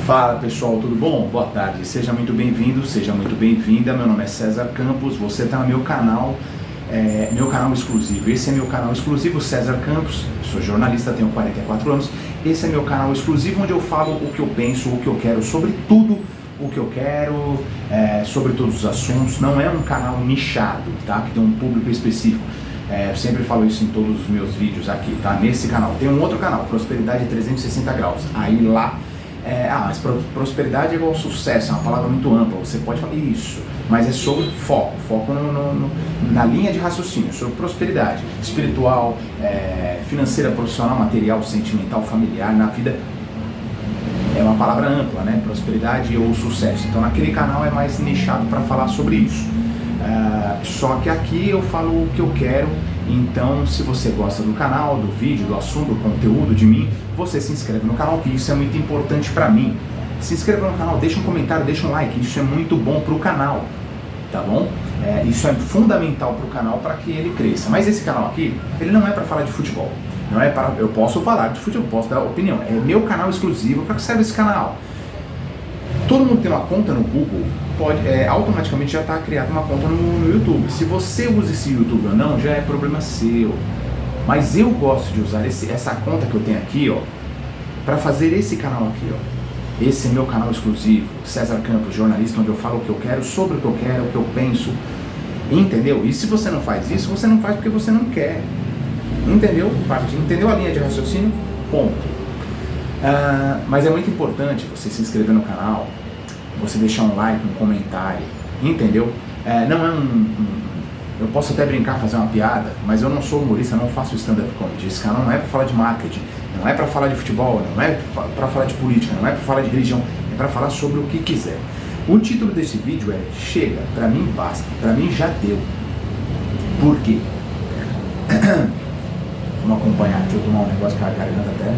Fala pessoal, tudo bom? Boa tarde, seja muito bem-vindo, seja muito bem-vinda. Meu nome é César Campos, você está no meu canal exclusivo. Esse é meu canal exclusivo, César Campos, sou jornalista, tenho 44 anos. Esse é meu canal exclusivo onde eu falo o que eu penso, o que eu quero, sobre tudo o que eu quero, sobre todos os assuntos. Não é um canal nichado, tá? Que tem um público específico. Eu sempre falo isso em todos os meus vídeos aqui, tá? Nesse canal. Tem um outro canal, Prosperidade 360 Graus. Aí lá, mas prosperidade é igual sucesso, é uma palavra muito ampla. Você pode falar isso, mas é sobre foco na linha de raciocínio, sobre prosperidade espiritual, financeira, profissional, material, sentimental, familiar, na vida. É uma palavra ampla, né? Prosperidade ou sucesso. Então naquele canal é mais nichado para falar sobre isso. Só que aqui eu falo o que eu quero. Então, se você gosta do canal, do vídeo, do assunto, do conteúdo de mim, você se inscreve no canal, que isso é muito importante para mim. Se inscreva no canal, deixa um comentário, deixa um like, isso é muito bom para o canal, tá bom? Isso é fundamental para o canal para que ele cresça. Mas esse canal aqui, ele não é para falar de futebol. Não é para, eu posso falar de futebol, posso dar opinião. É meu canal exclusivo. Para que serve esse canal? Todo mundo tem uma conta no Google, automaticamente já está criada uma conta no YouTube. Se você usa esse YouTube ou não, já é problema seu. Mas eu gosto de usar essa conta que eu tenho aqui, ó, para fazer esse canal aqui, ó. Esse é meu canal exclusivo, César Campos, jornalista, onde eu falo o que eu quero, sobre o que eu quero, o que eu penso. Entendeu? E se você não faz isso, você não faz porque você não quer. Entendeu? Entendeu a linha de raciocínio? Ponto. Mas é muito importante você se inscrever no canal, você deixar um like, um comentário, entendeu? Não é eu posso até brincar, fazer uma piada, mas eu não sou humorista, não faço stand-up comedy. Esse canal não é para falar de marketing, não é para falar de futebol, não é para falar de política, não é para falar de religião, é para falar sobre o que quiser. O título desse vídeo é Chega, pra mim basta, pra mim já deu. Por quê? Vamos acompanhar, deixa eu tomar um negócio com a garganta até.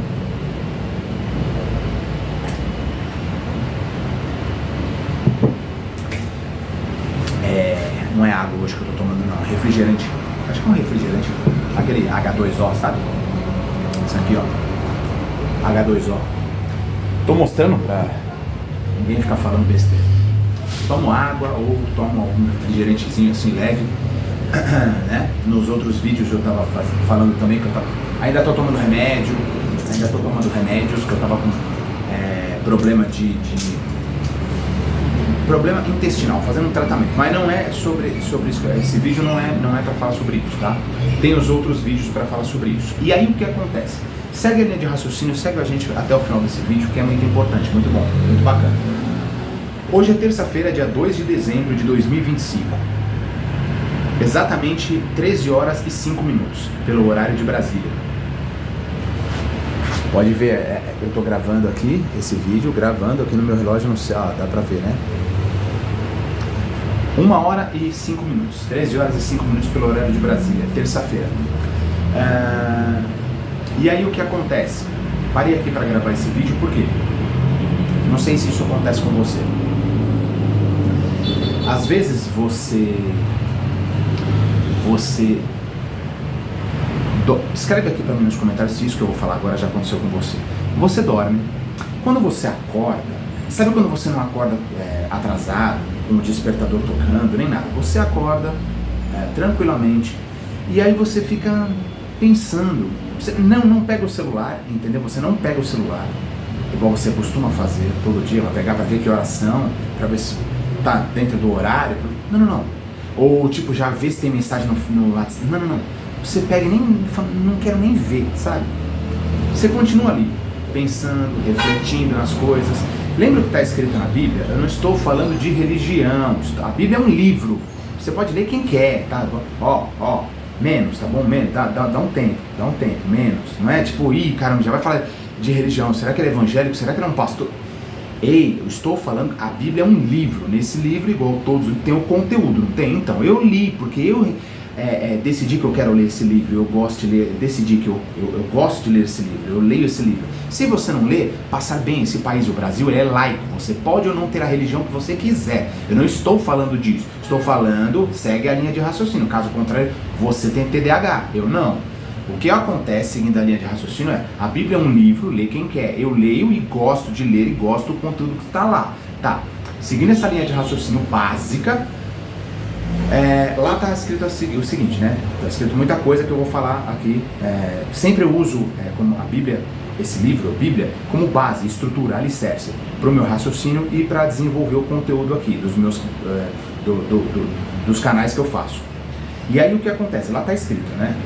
Não é água hoje que eu tô tomando não, é refrigerante. Acho que é um refrigerante, aquele H2O, sabe? Isso aqui, ó, H2O. Tô mostrando pra ninguém ficar falando besteira. Tomo água ou tomo algum refrigerantezinho assim leve, né? Nos outros vídeos eu tava falando também que eu ainda tô tomando remédio, que eu tava com problema problema intestinal, fazendo um tratamento, mas não é sobre isso. Esse vídeo não é para falar sobre isso, tá? Tem os outros vídeos para falar sobre isso. E aí o que acontece? Segue a linha de raciocínio, segue a gente até o final desse vídeo, que é muito importante, muito bom, muito bacana. Hoje é terça-feira, dia 2 de dezembro de 2025. Exatamente 13 horas e 5 minutos, pelo horário de Brasília. Pode ver, eu tô gravando aqui esse vídeo, gravando aqui no meu relógio, não sei, dá pra ver, né? 1 hora e 5 minutos, 13 horas e 5 minutos pelo horário de Brasília, terça-feira. E aí o que acontece? Parei aqui para gravar esse vídeo porque não sei se isso acontece com você. Às vezes escreve aqui para mim nos comentários se isso que eu vou falar agora já aconteceu com você. Você dorme, quando você acorda, sabe quando você não acorda atrasado, com o despertador tocando, nem nada, você acorda tranquilamente e aí você fica pensando, você não pega o celular, entendeu? Você não pega o celular, igual você costuma fazer todo dia, vai pegar para ver que horas são, para ver se tá dentro do horário, não. Ou tipo, já vê se tem mensagem no WhatsApp, não. Você pega e não quero nem ver, sabe? Você continua ali, pensando, refletindo nas coisas. Lembra o que está escrito na Bíblia? Eu não estou falando de religião. A Bíblia é um livro. Você pode ler quem quer, tá? Menos, tá bom? Menos, dá um tempo, menos. Não é tipo, caramba, já vai falar de religião. Será que ele é evangélico? Será que ele é um pastor? Ei, eu estou falando, a Bíblia é um livro. Nesse livro, igual todos, tem o conteúdo, não tem? Então, eu li, porque eu decidi que eu quero ler esse livro, eu gosto de ler, decidi que eu gosto de ler esse livro, eu leio esse livro. Se você não lê, passar bem, esse país, o Brasil, ele é laico, você pode ou não ter a religião que você quiser. Eu não estou falando disso, estou falando, segue a linha de raciocínio, caso contrário, você tem TDAH, eu não. O que acontece, seguindo a linha de raciocínio, é: a Bíblia é um livro, lê quem quer. Eu leio e gosto de ler e gosto do conteúdo que está lá. Tá, seguindo essa linha de raciocínio básica, lá está escrito o seguinte, né? Está escrito muita coisa que eu vou falar aqui. Sempre eu uso como a Bíblia, esse livro, a Bíblia, como base, estrutura, alicerce para o meu raciocínio e para desenvolver o conteúdo aqui dos meus dos canais que eu faço. E aí o que acontece? Lá está escrito, né?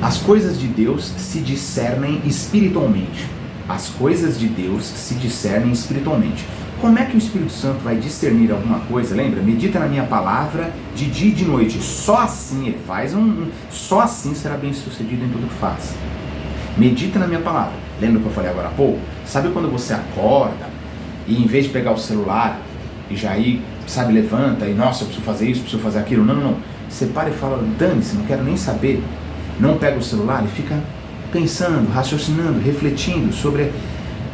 As coisas de Deus se discernem espiritualmente. As coisas de Deus se discernem espiritualmente. Como é que o Espírito Santo vai discernir alguma coisa? Lembra? Medita na minha palavra de dia e de noite. Só assim ele faz só assim será bem sucedido em tudo que faz. Medita na minha palavra. Lembra que eu falei agora há pouco? Sabe quando você acorda e em vez de pegar o celular e já ir, sabe, levanta e nossa, eu preciso fazer isso, preciso fazer aquilo. Não. Você para e fala: dane-se, não quero nem saber. Não pega o celular e fica pensando, raciocinando, refletindo sobre...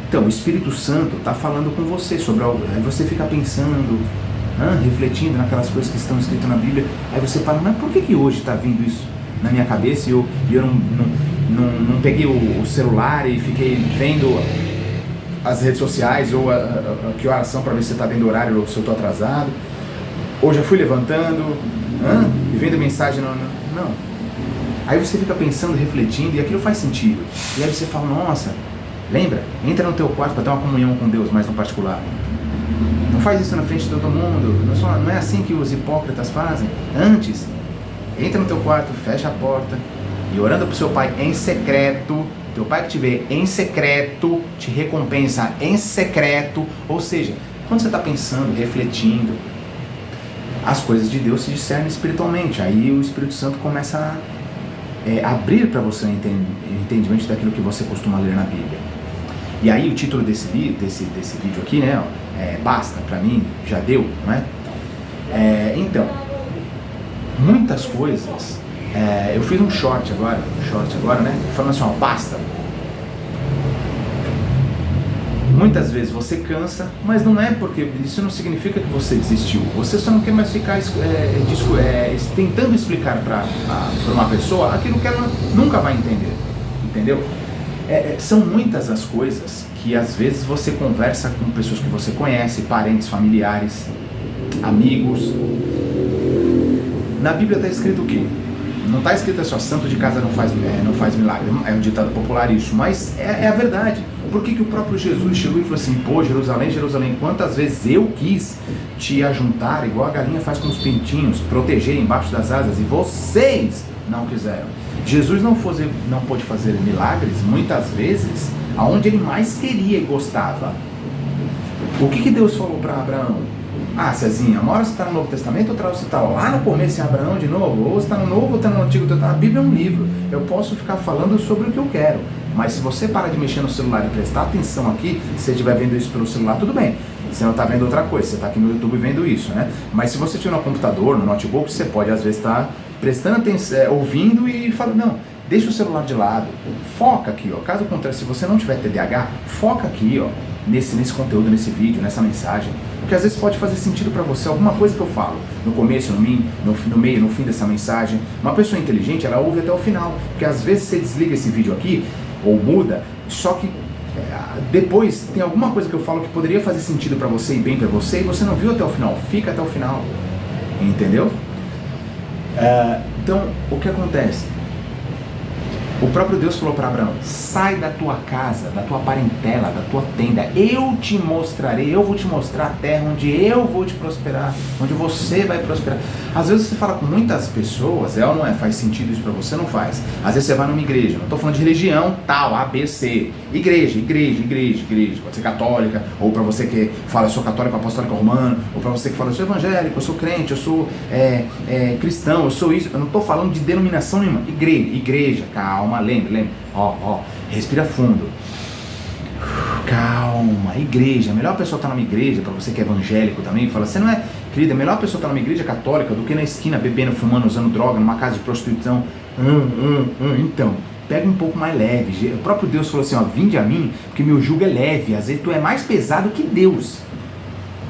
Então, o Espírito Santo está falando com você sobre algo. Aí você fica pensando, refletindo naquelas coisas que estão escritas na Bíblia. Aí você fala: mas por que hoje está vindo isso na minha cabeça e eu não peguei o celular e fiquei vendo as redes sociais ou que oração para ver se você está vendo o horário ou se eu estou atrasado? Ou já fui levantando e vendo mensagem? Não. Aí você fica pensando, refletindo, e aquilo faz sentido. E aí você fala: nossa, lembra? Entra no teu quarto para ter uma comunhão com Deus mais no particular. Não faz isso na frente de todo mundo. Não é assim que os hipócritas fazem. Antes, entra no teu quarto, fecha a porta e orando para o seu pai em secreto. Teu pai que te vê em secreto te recompensa em secreto. Ou seja, quando você está pensando, refletindo, as coisas de Deus se discernem espiritualmente. Aí o Espírito Santo começa a abrir para você o entendimento daquilo que você costuma ler na Bíblia. E aí o título desse vídeo aqui, né, basta, para mim, já deu, não é? Então, muitas coisas, eu fiz um short agora, né, falando assim: basta. Muitas vezes você cansa, mas não é porque isso não significa que você desistiu. Você só não quer mais ficar tentando explicar para uma pessoa aquilo que ela nunca vai entender, entendeu? São muitas as coisas que às vezes você conversa com pessoas que você conhece, parentes, familiares, amigos. Na Bíblia está escrito o quê? Não está escrito assim: santo de casa não faz milagre. É um ditado popular isso, mas é a verdade. Por que o próprio Jesus chegou e falou assim: pô, Jerusalém, Jerusalém, quantas vezes eu quis te ajuntar, igual a galinha faz com os pintinhos, proteger embaixo das asas, e vocês não quiseram. Jesus não pôde fazer milagres, muitas vezes, aonde ele mais queria e gostava. O que Deus falou para Abraão? Cezinha, uma hora você está no Novo Testamento, outra hora você está lá no começo em Abraão de novo, ou você está no Novo ou está no Antigo Testamento. A Bíblia é um livro, eu posso ficar falando sobre o que eu quero, mas se você parar de mexer no celular e prestar atenção aqui, se você estiver vendo isso pelo celular, tudo bem, você não está vendo outra coisa, você está aqui no YouTube vendo isso, né? Mas se você estiver no computador, no notebook, você pode às vezes estar prestando atenção, ouvindo e falando: não, deixa o celular de lado, foca aqui, ó. Caso contrário, se você não tiver TDAH, foca aqui, ó, nesse conteúdo, nesse vídeo, nessa mensagem, porque às vezes pode fazer sentido para você alguma coisa que eu falo, no começo, no meio, no fim dessa mensagem. Uma pessoa inteligente, ela ouve até o final, porque às vezes você desliga esse vídeo aqui, ou muda, só que depois tem alguma coisa que eu falo que poderia fazer sentido para você e bem para você, e você não viu até o final. Fica até o final, entendeu? Então, o que acontece? O próprio Deus falou para Abraão: sai da tua casa, da tua parentela, da tua tenda, eu te mostrarei, eu vou te mostrar a terra onde eu vou te prosperar, onde você vai prosperar. Às vezes você fala com muitas pessoas, ou não é? Faz sentido isso para você? Não faz. Às vezes você vai numa igreja, não estou falando de religião tal, A, B, C, igreja, pode ser católica, ou para você que fala: eu sou católico apostólico romano, ou para você que fala: eu sou evangélico, eu sou crente, eu sou cristão, eu sou isso. Eu não estou falando de denominação nenhuma. Igreja, calma, lembra, respira fundo, calma. Igreja, a melhor pessoa estar numa igreja, para você que é evangélico também, fala: você não é, querida, a melhor pessoa estar numa igreja católica do que na esquina bebendo, fumando, usando droga, numa casa de prostituição. Então, pega um pouco mais leve. O próprio Deus falou assim: vinde a mim, porque meu jugo é leve. Às vezes tu é mais pesado que Deus.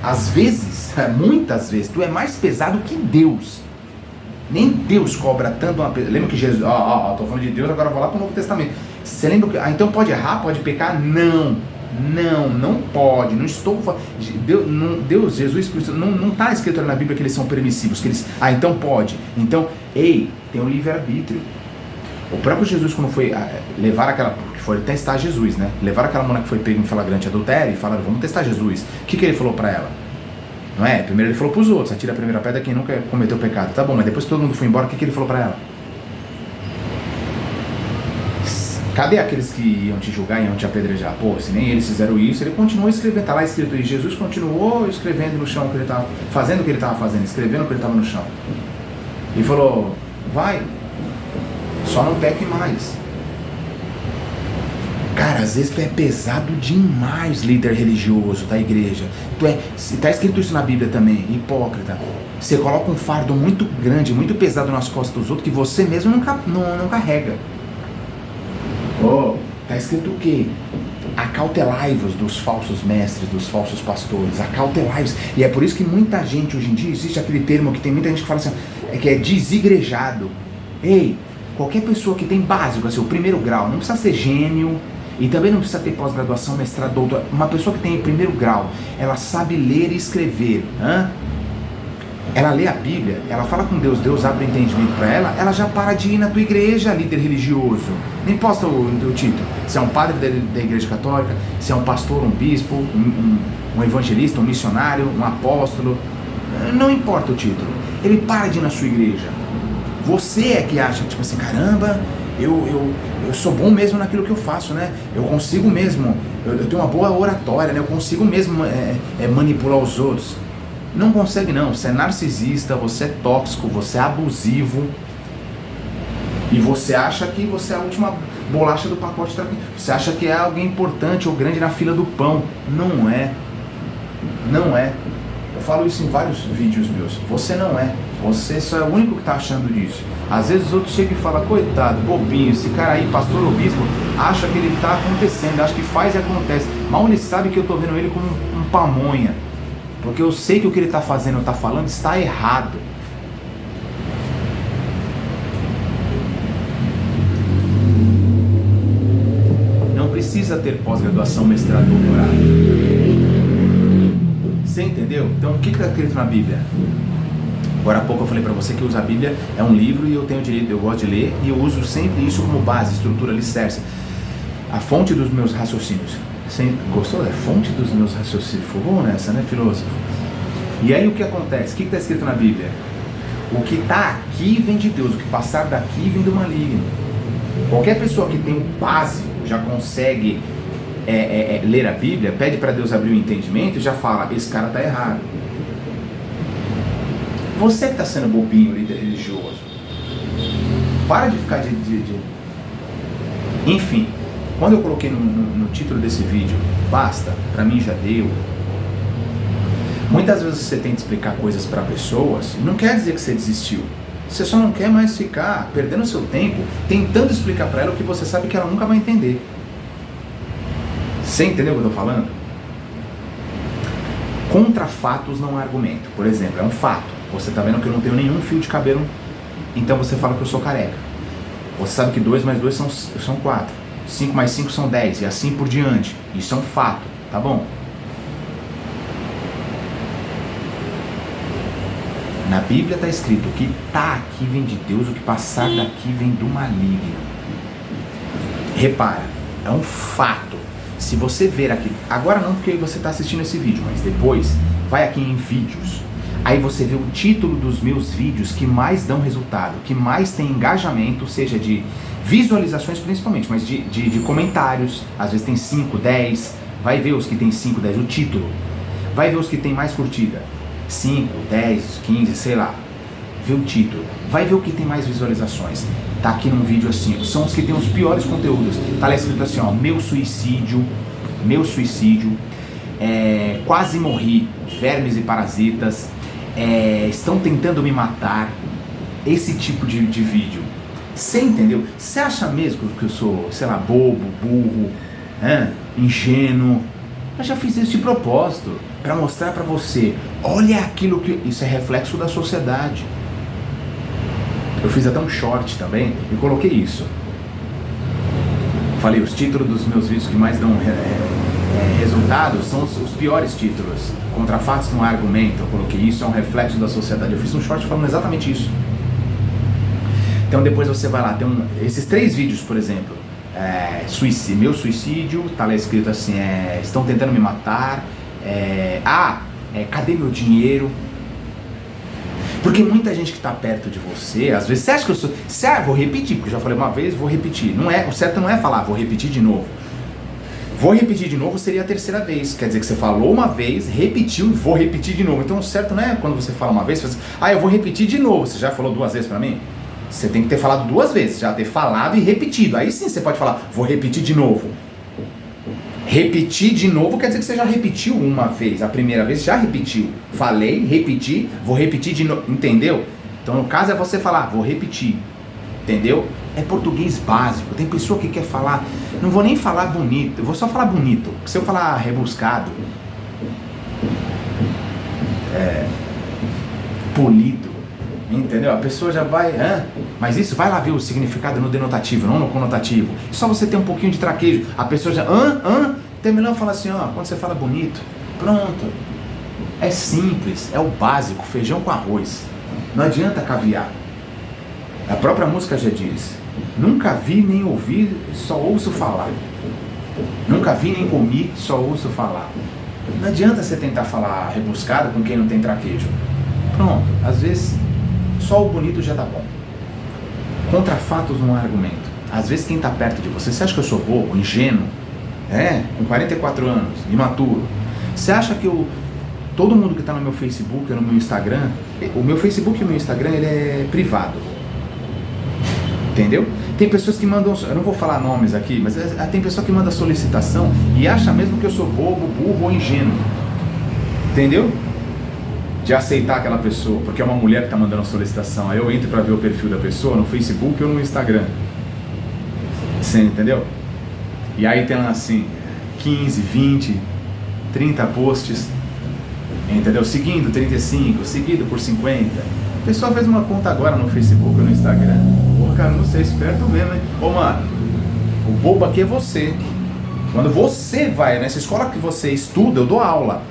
Às vezes, muitas vezes, tu é mais pesado que Deus. Nem Deus cobra tanto uma pessoa. Lembra que Jesus... tô falando de Deus, agora eu vou lá para o Novo Testamento. Você lembra que... então pode errar, pode pecar? Não pode. Não estou falando... Deus, Jesus, Espírito, não está escrito na Bíblia que eles são permissivos. Que eles... então pode. Então, tem um livre-arbítrio. O próprio Jesus, quando foi levar aquela... que foi testar Jesus, né? Levar aquela mulher que foi pega em flagrante adultério e falaram, vamos testar Jesus. O que ele falou para ela? Não é? Primeiro ele falou para os outros, atira a primeira pedra quem nunca cometeu pecado. Tá bom, mas depois que todo mundo foi embora, o que ele falou para ela? Cadê aqueles que iam te julgar e iam te apedrejar? Pô, se nem eles fizeram isso, ele continuou escrevendo, tá lá escrito aí, Jesus continuou escrevendo no chão o que ele estava fazendo, o que ele estava fazendo, escrevendo o que ele estava no chão. E falou, vai, só não peque mais. Cara, às vezes tu é pesado demais, líder religioso da igreja. Tá escrito isso na Bíblia também, hipócrita. Você coloca um fardo muito grande, muito pesado nas costas dos outros que você mesmo não carrega. Tá escrito o quê? Acautelai-vos dos falsos mestres, dos falsos pastores. Acautelai-vos. E é por isso que muita gente hoje em dia, existe aquele termo que tem muita gente que fala assim, que é desigrejado. Qualquer pessoa que tem básico, assim, o primeiro grau, não precisa ser gênio, e também não precisa ter pós-graduação, mestrado, doutorado. Uma pessoa que tem primeiro grau, ela sabe ler e escrever. Ela lê a Bíblia, ela fala com Deus, Deus abre o entendimento para ela já para de ir na tua igreja, líder religioso. Não importa o título, se é um padre da igreja católica, se é um pastor, um bispo, um evangelista, um missionário, um apóstolo, não importa o título, ele para de ir na sua igreja. Você é que acha, tipo assim, caramba, eu sou bom mesmo naquilo que eu faço, né? Eu consigo mesmo, eu tenho uma boa oratória, né? Eu consigo mesmo manipular os outros. Não consegue não, você é narcisista, você é tóxico, você é abusivo. E você acha que você é a última bolacha do pacote. Você acha que é alguém importante ou grande na fila do pão. Não é. Não é. Eu falo isso em vários vídeos meus. Você não é. Você só é o único que está achando disso. Às vezes os outros chegam e falam, coitado, bobinho, esse cara aí, pastor ou bispo, acha que ele está acontecendo, acha que faz e acontece. Mal ele sabe que eu estou vendo ele como um pamonha. Porque eu sei que o que ele está fazendo, está falando, está errado. Não precisa ter pós-graduação, mestrado, doutorado. Você entendeu? Então o que está escrito na Bíblia? Agora há pouco eu falei para você que a Bíblia é um livro e eu tenho direito, eu gosto de ler e eu uso sempre isso como base, estrutura, alicerce. A fonte dos meus raciocínios. Gostou? É fonte dos meus raciocínios. Fogou nessa, né, filósofo? E aí o que acontece? O que está escrito na Bíblia? O que está aqui vem de Deus, o que passar daqui vem do maligno. Qualquer pessoa que tem um básico, já consegue ler a Bíblia, pede para Deus abrir o entendimento e já fala, esse cara está errado. Você que está sendo bobinho, líder religioso. Para de ficar Enfim. Quando eu coloquei no título desse vídeo, basta, pra mim já deu. Muitas vezes você tenta explicar coisas para pessoas, não quer dizer que você desistiu. Você só não quer mais ficar perdendo seu tempo tentando explicar para ela o que você sabe que ela nunca vai entender. Você entendeu o que eu tô falando? Contra fatos não há argumento. Por exemplo, é um fato. Você tá vendo que eu não tenho nenhum fio de cabelo, então você fala que eu sou careca. Você sabe que 2 mais 2 são 4. 5 mais 5 são 10 e assim por diante. Isso é um fato, tá bom? Na Bíblia está escrito, o que está aqui vem de Deus, o que passar daqui vem do maligno. Repara, é um fato. Se você ver aqui, agora não porque você está assistindo esse vídeo, mas depois, vai aqui em vídeos. Aí você vê o título dos meus vídeos que mais dão resultado, que mais tem engajamento, seja de visualizações principalmente, mas de comentários. Às vezes tem 5, 10, vai ver os que tem 5, 10, o título. Vai ver os que tem mais curtida, 5, 10, 15, sei lá. Vê o título. Vai ver o que tem mais visualizações. Tá aqui num vídeo assim, são os que tem os piores conteúdos. Tá lá escrito assim, ó, meu suicídio, quase morri, vermes e parasitas, estão tentando me matar. Esse tipo de vídeo. Você entendeu? Você acha mesmo que eu sou, sei lá, bobo, burro, ingênuo? Eu já fiz isso de propósito, para mostrar para você, olha aquilo que... Isso é reflexo da sociedade. Eu fiz até um short também e coloquei isso. Falei, os títulos dos meus vídeos que mais dão resultados são os piores títulos. Contra fatos não há argumento. Eu coloquei isso, é um reflexo da sociedade. Eu fiz um short falando exatamente isso. Então depois você vai lá, tem esses 3 vídeos, por exemplo. Meu suicídio, tá lá escrito assim, estão tentando me matar. Cadê meu dinheiro? Porque muita gente que está perto de você, às vezes você acha que eu sou... vou repetir, porque eu já falei uma vez, vou repetir. O certo não é falar, vou repetir de novo. Vou repetir de novo seria a 3ª vez. Quer dizer que você falou uma vez, repetiu, vou repetir de novo. Então o certo não é quando você fala uma vez, você fala assim, eu vou repetir de novo. Você já falou 2 vezes para mim? Você tem que ter falado 2 vezes, já ter falado e repetido. Aí sim você pode falar, vou repetir de novo. Repetir de novo quer dizer que você já repetiu uma vez. A primeira vez já repetiu. Falei, repeti, vou repetir de novo. Entendeu? Então no caso é você falar, vou repetir. Entendeu? É português básico. Tem pessoa que quer falar, não vou nem falar bonito, eu vou só falar bonito. Se eu falar rebuscado, polido, entendeu? A pessoa já vai, mas isso vai lá ver o significado no denotativo, não no conotativo. Só você ter um pouquinho de traquejo, a pessoa já, terminou e fala assim, quando você fala bonito, pronto. É simples, é o básico, feijão com arroz. Não adianta caviar. A própria música já diz, nunca vi nem ouvi, só ouço falar. Nunca vi nem comi, só ouço falar. Não adianta você tentar falar rebuscado com quem não tem traquejo. Pronto, às vezes só o bonito já tá bom. Contra fatos não há argumento. Às vezes quem tá perto de você acha que eu sou bobo, ingênuo? Com 44 anos, imaturo. Você acha que todo mundo que tá no meu Facebook ou no meu Instagram, o meu Facebook e o meu Instagram, ele é privado. Entendeu? Tem pessoas que mandam, eu não vou falar nomes aqui, mas tem pessoa que manda solicitação e acha mesmo que eu sou bobo, burro ou ingênuo. Entendeu? De aceitar aquela pessoa, porque é uma mulher que está mandando a solicitação. Aí eu entro para ver o perfil da pessoa no Facebook ou no Instagram. Você entendeu? E aí tem lá assim, 15, 20, 30 posts, entendeu? Seguindo 35, seguido por 50. A pessoa fez uma conta agora no Facebook ou no Instagram. Pô, cara, não sei, esperto mesmo, hein? Ô, mano, o bobo aqui é você. Quando você vai nessa escola que você estuda, eu dou aula.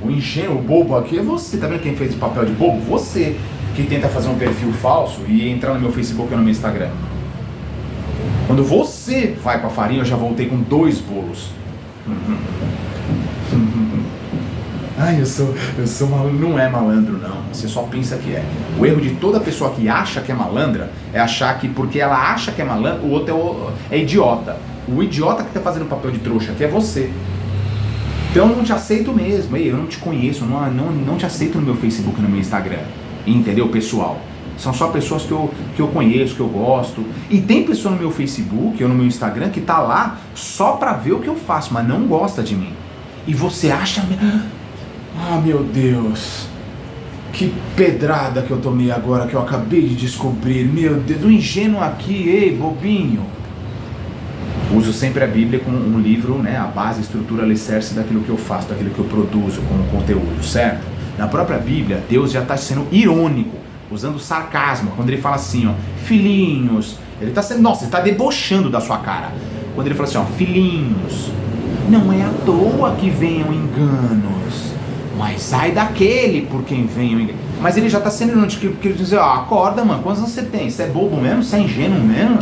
O ingênuo, o bobo aqui é você. Tá vendo quem fez o papel de bobo? Você, que tenta fazer um perfil falso e entrar no meu Facebook ou no meu Instagram. Quando você vai com a farinha, eu já voltei com 2 bolos. Ai, eu sou malandro. Não é malandro, não. Você só pensa que é. O erro de toda pessoa que acha que é malandra é achar que porque ela acha que é malandro, o outro é idiota. O idiota que tá fazendo papel de trouxa aqui é você. Então eu não te aceito mesmo. Eu não te conheço, não te aceito no meu Facebook, no meu Instagram. Entendeu, pessoal? São só pessoas que eu conheço, que eu gosto. E tem pessoa no meu Facebook ou no meu Instagram que tá lá só pra ver o que eu faço, mas não gosta de mim. E você acha... Ah, meu Deus, que pedrada que eu tomei agora, que eu acabei de descobrir. Meu Deus, o ingênuo aqui, ei, bobinho. Uso sempre a Bíblia como um livro, né, a base, a estrutura, alicerce daquilo que eu faço, daquilo que eu produzo como conteúdo, certo? Na própria Bíblia, Deus já está sendo irônico, usando sarcasmo, quando ele fala assim, filhinhos, ele está sendo, nossa, ele está debochando da sua cara. Quando ele fala assim, filhinhos, não é à toa que venham enganos, mas ai daquele por quem venham enganos. Mas ele já está sendo irônico, porque ele diz, acorda, mano, quantos anos você tem? Você é bobo mesmo? Você é ingênuo mesmo?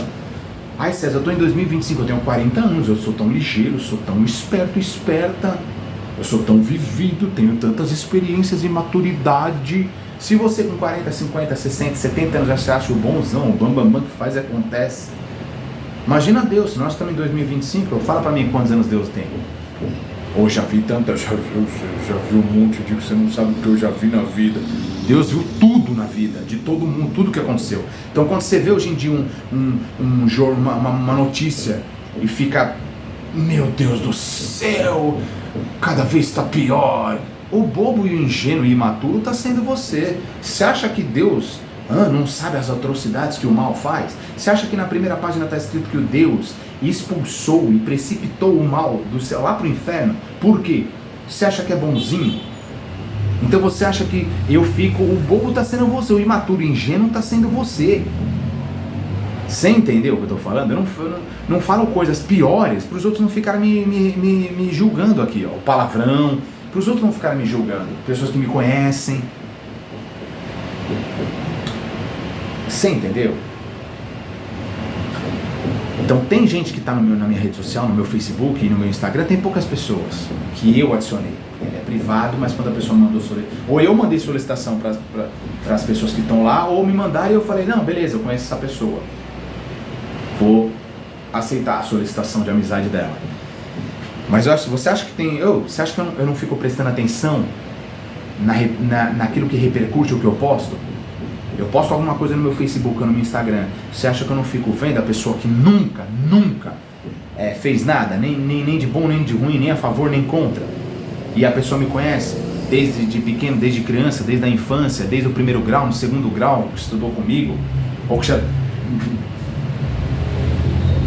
Ai, César, eu tô em 2025, eu tenho 40 anos, eu sou tão ligeiro, eu sou tão esperto, esperta, eu sou tão vivido, tenho tantas experiências e maturidade. Se você com 40, 50, 60, 70 anos já se acha o bonzão, o bambambam que faz e acontece, imagina Deus, se nós estamos em 2025, fala pra mim quantos anos Deus tem. Ou já vi tanta, já vi um monte de que você não sabe o que eu já vi na vida. Deus viu tudo na vida, de todo mundo, tudo que aconteceu. Então quando você vê hoje em dia uma notícia e fica, meu Deus do céu, cada vez está pior. O bobo e o ingênuo e imaturo está sendo você. Você acha que Deus não sabe as atrocidades que o mal faz? Você acha que na primeira página está escrito que o Deus expulsou e precipitou o mal do céu lá para o inferno? Por quê? Você acha que é bonzinho? Então você acha que eu fico, o bobo está sendo você, o imaturo, o ingênuo está sendo você. Você entendeu o que eu estou falando? Eu não falo coisas piores para os outros não ficarem me julgando aqui, ó, o palavrão, para os outros não ficarem me julgando, pessoas que me conhecem. Você entendeu? Então tem gente que está na minha rede social, no meu Facebook e no meu Instagram, tem poucas pessoas que eu adicionei. Ele é privado, mas quando a pessoa mandou solicitação, ou eu mandei solicitação para as pessoas que estão lá, ou me mandaram e eu falei, não, beleza, eu conheço essa pessoa, vou aceitar a solicitação de amizade dela. Mas você acha que tem, você acha que eu não fico prestando atenção naquilo que repercute o que eu posto? Eu posto alguma coisa no meu Facebook ou no meu Instagram. Você acha que eu não fico vendo a pessoa que nunca fez nada, nem de bom, nem de ruim, nem a favor, nem contra? E a pessoa me conhece desde pequeno, desde criança, desde a infância, desde o primeiro grau, no segundo grau, estudou comigo, ou que já...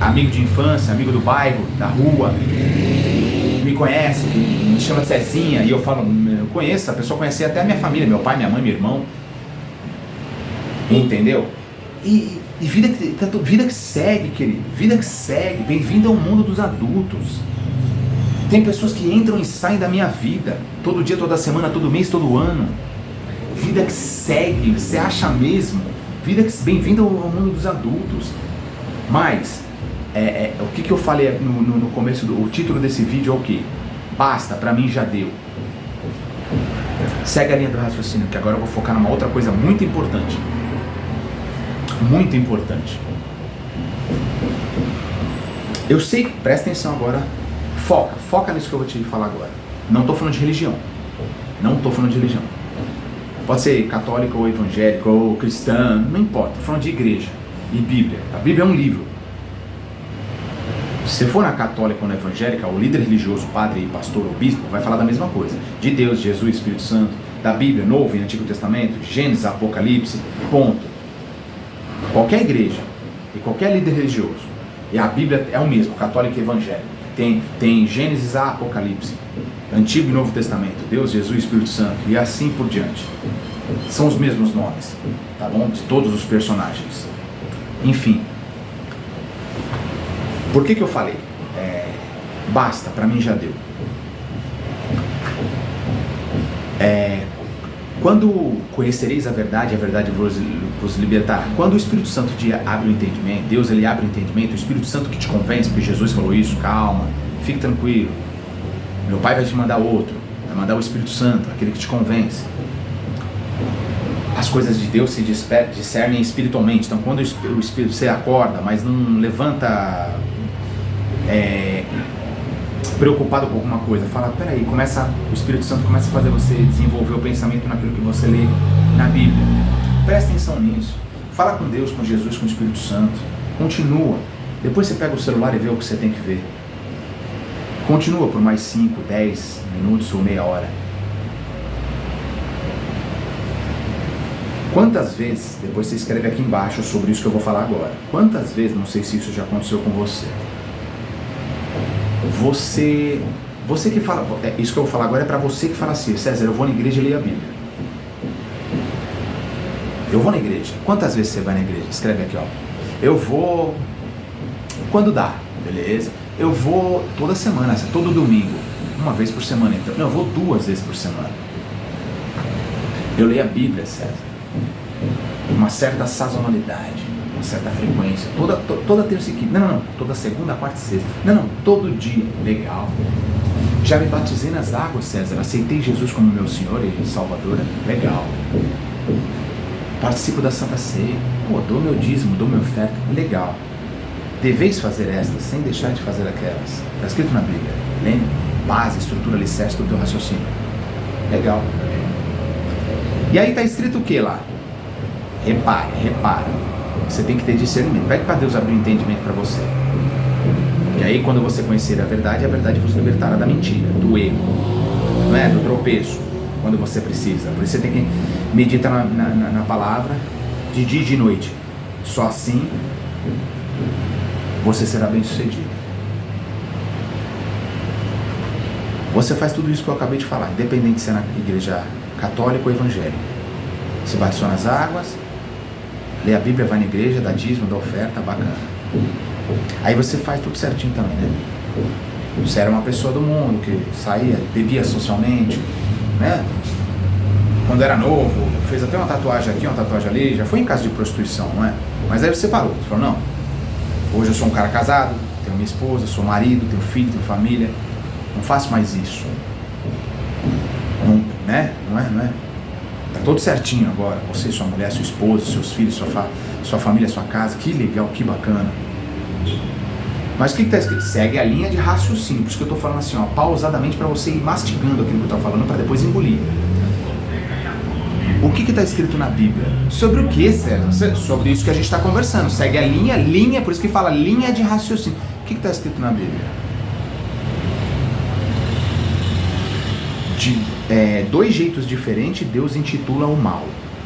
amigo de infância, amigo do bairro, da rua, me conhece, me chama de Cezinha, e eu falo, eu conheço, a pessoa conhecia até a minha família, meu pai, minha mãe, meu irmão. Entendeu? E vida que segue, querido. Vida que segue. Bem-vindo ao mundo dos adultos. Tem pessoas que entram e saem da minha vida. Todo dia, toda semana, todo mês, todo ano. Vida que segue. Você acha mesmo? Bem-vindo ao mundo dos adultos. Mas, o que eu falei no começo, o título desse vídeo é o quê? Basta, pra mim já deu. Segue a linha do raciocínio, que agora eu vou focar numa outra coisa muito importante. Muito importante. Eu sei que, presta atenção agora, foca nisso que eu vou te falar agora. Não estou falando de religião. Pode ser católica ou evangélica ou cristã, não importa. Estou falando de igreja e Bíblia. A Bíblia é um livro. Se for na católica ou na evangélica, o líder religioso, padre, pastor ou bispo, vai falar da mesma coisa. De Deus, Jesus, Espírito Santo, da Bíblia, Novo e Antigo Testamento, Gênesis, Apocalipse, ponto. Qualquer igreja e qualquer líder religioso, e a Bíblia é o mesmo, católico e evangélico, tem Gênesis a Apocalipse, Antigo e Novo Testamento, Deus, Jesus, Espírito Santo, e assim por diante. São os mesmos nomes, tá bom? De todos os personagens. Enfim, por que eu falei? Basta, pra mim já deu. Quando conhecereis a verdade vos libertará. Quando o Espírito Santo te abre o entendimento, Deus ele abre o entendimento, o Espírito Santo que te convence, porque Jesus falou isso, calma, fique tranquilo. Meu Pai vai te mandar outro, vai mandar o Espírito Santo, aquele que te convence. As coisas de Deus se discernem espiritualmente. Então quando o Espírito você acorda, mas não levanta preocupado com alguma coisa, fala, peraí, o Espírito Santo começa a fazer você desenvolver o pensamento naquilo que você lê na Bíblia. Presta atenção nisso. Fala com Deus, com Jesus, com o Espírito Santo. Continua. Depois você pega o celular e vê o que você tem que ver. Continua por mais 5, 10 minutos ou meia hora. Quantas vezes, depois você escreve aqui embaixo sobre isso que eu vou falar agora. Quantas vezes, não sei se isso já aconteceu com você, você que fala, isso que eu vou falar agora é pra você que fala assim, César, eu vou na igreja e leio a Bíblia. Eu vou na igreja. Quantas vezes você vai na igreja? Escreve aqui, ó. Eu vou quando dá, beleza? Eu vou toda semana, todo domingo, uma vez por semana então. Não, eu vou 2 vezes por semana. Eu leio a Bíblia, César. Uma certa sazonalidade, uma certa frequência, toda terça e quinta, não, toda segunda, quarta e sexta, não, todo dia, legal. Já me batizei nas águas, César, aceitei Jesus como meu Senhor e Salvador, legal. Participo da Santa Ceia, dou meu dízimo, dou minha oferta, legal. Deveis fazer estas, sem deixar de fazer aquelas. Está escrito na Bíblia, lembre, base, estrutura, alicerce do teu raciocínio, legal. E aí está escrito o que lá? Repara. Você tem que ter discernimento. Pede para Deus abrir o entendimento para você. E aí quando você conhecer a verdade vos libertará da mentira, do erro, não é? Do tropeço, quando você precisa. Por isso você tem que meditar na palavra de dia e de noite. Só assim você será bem sucedido. Você faz tudo isso que eu acabei de falar, independente se é na igreja católica ou evangélica. Você batizou nas águas, lê a Bíblia, vai na igreja, dá dízimo, dá oferta, bacana. Aí você faz tudo certinho também, né? Você era uma pessoa do mundo que saía, bebia socialmente, né? Quando era novo, fez até uma tatuagem aqui, uma tatuagem ali, já foi em casa de prostituição, não é? Mas aí você parou, você falou, não, hoje eu sou um cara casado, tenho minha esposa, sou marido, tenho filho, tenho família, não faço mais isso. Não, né? Não é? Tá tudo certinho agora, você, sua mulher, sua esposa, seus filhos, sua família, sua casa, que legal, que bacana. Mas o que está escrito? Segue a linha de raciocínio, por isso que eu estou falando assim, ó, pausadamente, para você ir mastigando aquilo que eu estou falando, para depois engolir. O que está escrito na Bíblia? Sobre o que, César? Sobre isso que a gente está conversando. Segue a linha, por isso que fala linha de raciocínio. O que está escrito na Bíblia? De dois jeitos diferentes, Deus intitula o mal.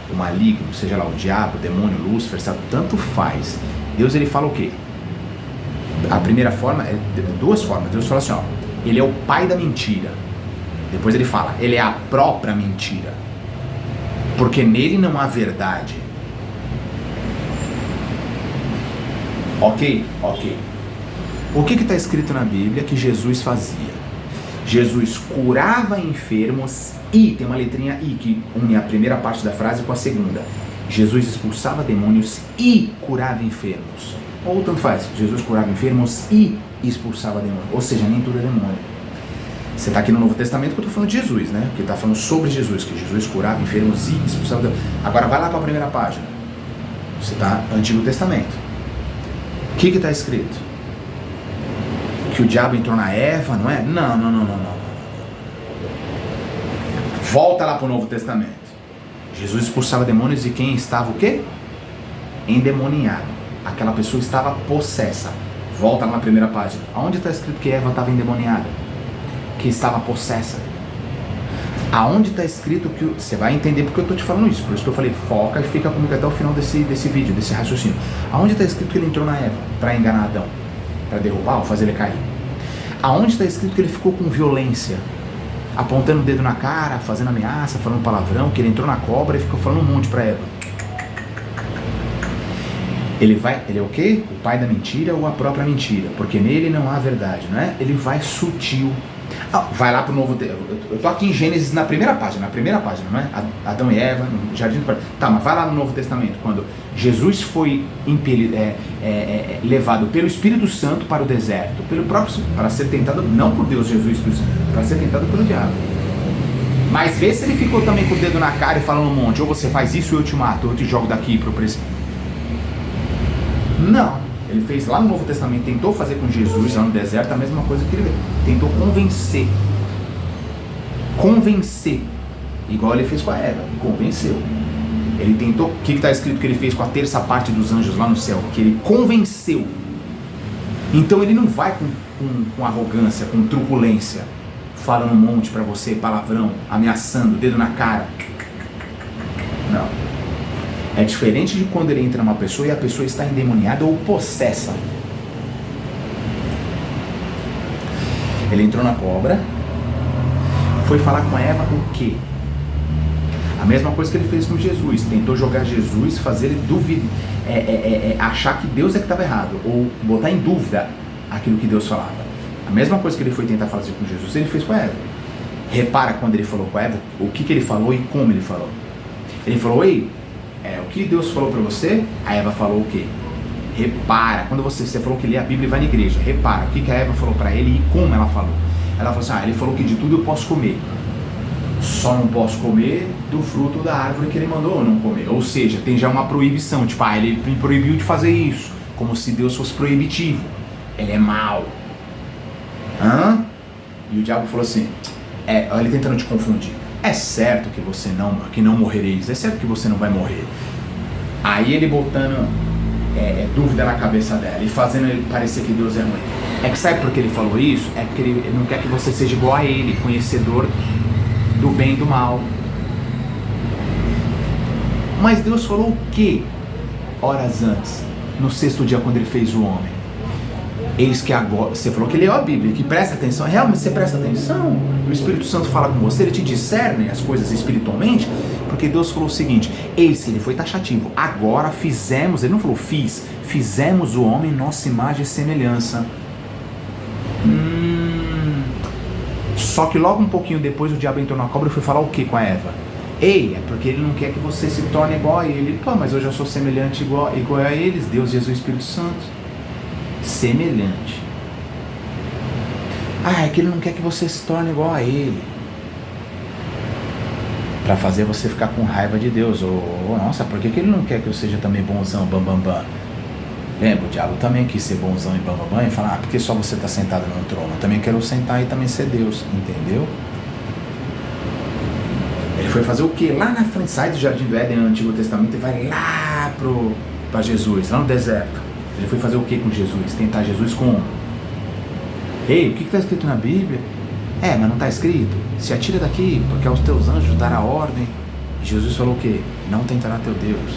O maligno, seja lá o diabo, o demônio, Lúcifer, sabe? Tanto faz. Deus, ele fala o quê? A primeira forma, duas formas. Deus fala assim, ó, ele é o pai da mentira. Depois ele fala, ele é a própria mentira. Porque nele não há verdade. Ok? O que está escrito na Bíblia que Jesus fazia? Jesus curava enfermos e, tem uma letrinha I que une a primeira parte da frase com a segunda. Jesus expulsava demônios e curava enfermos. Ou tanto faz, Jesus curava enfermos e expulsava demônios. Ou seja, nem tudo é demônio. Você está aqui no Novo Testamento que eu estou falando de Jesus, né? Porque está falando sobre Jesus, que Jesus curava enfermos e expulsava demônios. Agora vai lá para a primeira página. Você está no Antigo Testamento. O que está escrito? Que o diabo entrou na Eva, não é? Não. Volta lá para o Novo Testamento. Jesus expulsava demônios e quem estava o quê? Endemoniado. Aquela pessoa estava possessa. Volta lá na primeira página. Aonde está escrito que Eva estava endemoniada? Que estava possessa? Aonde está escrito que... Você vai entender porque eu estou te falando isso. Por isso que eu falei, foca e fica comigo até o final desse vídeo, desse raciocínio. Aonde está escrito que ele entrou na Eva? Para enganar Adão? Para derrubar ou fazer ele cair? Aonde está escrito que ele ficou com violência? Apontando o dedo na cara, fazendo ameaça, falando palavrão, que ele entrou na cobra e ficou falando um monte para Eva. Ele é o quê? O pai da mentira ou a própria mentira? Porque nele não há verdade, não é? Ele vai sutil. Vai lá pro Novo... Eu tô aqui em Gênesis na primeira página, não é? Adão e Eva, no Jardim do Paraíso. Tá, mas vai lá no Novo Testamento, quando Jesus foi levado pelo Espírito Santo para o deserto, pelo próprio... para ser tentado, não por Deus, Jesus, Espírito Santo, para ser tentado pelo diabo. Mas vê se ele ficou também com o dedo na cara e falando um monte, ou você faz isso ou eu te mato, ou eu te jogo daqui pro precipício. Não, ele fez lá no Novo Testamento, tentou fazer com Jesus lá no deserto a mesma coisa que ele tentou convencer, igual ele fez com a Eva, e convenceu. Ele tentou, o que está escrito que ele fez com a terça parte dos anjos lá no céu? Que ele convenceu. Então ele não vai com arrogância, com truculência, falando um monte para você, palavrão, ameaçando, dedo na cara. Não. É diferente de quando ele entra numa pessoa e a pessoa está endemoniada ou possessa. Ele entrou na cobra, foi falar com Eva o quê? A mesma coisa que ele fez com Jesus. Tentou jogar Jesus, fazer ele duvidar, achar que Deus é que estava errado, ou botar em dúvida aquilo que Deus falava. A mesma coisa que ele foi tentar fazer com Jesus, ele fez com Eva. Repara quando ele falou com Eva, o que ele falou e como ele falou. Ele falou, ei, o que Deus falou para você? A Eva falou o quê? Repara, quando você falou que lê a Bíblia e vai na igreja, repara, o que a Eva falou para ele e como ela falou. Ela falou assim, ele falou que de tudo eu posso comer, só não posso comer do fruto da árvore que ele mandou eu não comer. Ou seja, tem já uma proibição, tipo, ele me proibiu de fazer isso, como se Deus fosse proibitivo, ele é mau. E o diabo falou assim, ele tentando te confundir, é certo que você não morrereis, é certo que você não vai morrer. Aí ele botando dúvida na cabeça dela e fazendo ele parecer que Deus é ruim. É que sabe por que ele falou isso? É porque ele não quer que você seja igual a ele, conhecedor do bem e do mal. Mas Deus falou o que horas antes, no sexto dia, quando ele fez o homem? Eis que agora, você falou que leu a Bíblia, que presta atenção, realmente você presta atenção, o Espírito Santo fala com você, ele te discerne as coisas espiritualmente, porque Deus falou o seguinte, eis que ele foi taxativo, agora fizemos, ele não falou fizemos o homem nossa imagem e semelhança. Só que logo um pouquinho depois o diabo entrou na cobra e foi falar o que com a Eva? Ei, é porque ele não quer que você se torne igual a ele. Pô, mas eu já sou semelhante igual a eles, Deus, Jesus, Espírito Santo. Semelhante. É que ele não quer que você se torne igual a ele, para fazer você ficar com raiva de Deus. Nossa, por que ele não quer que eu seja também bonzão, bam. Lembra, o diabo também quis ser bonzão e bam e falar, porque só você está sentado no trono, eu também quero sentar e também ser Deus, entendeu? Ele foi fazer o que? Lá na frente, sai do Jardim do Éden no Antigo Testamento e vai lá para Jesus, lá no deserto. Ele foi fazer o que com Jesus? Tentar Jesus como? Ei, o que está escrito na Bíblia? Mas não está escrito? Se atira daqui, porque aos teus anjos dará ordem. E Jesus falou o que? Não tentará teu Deus.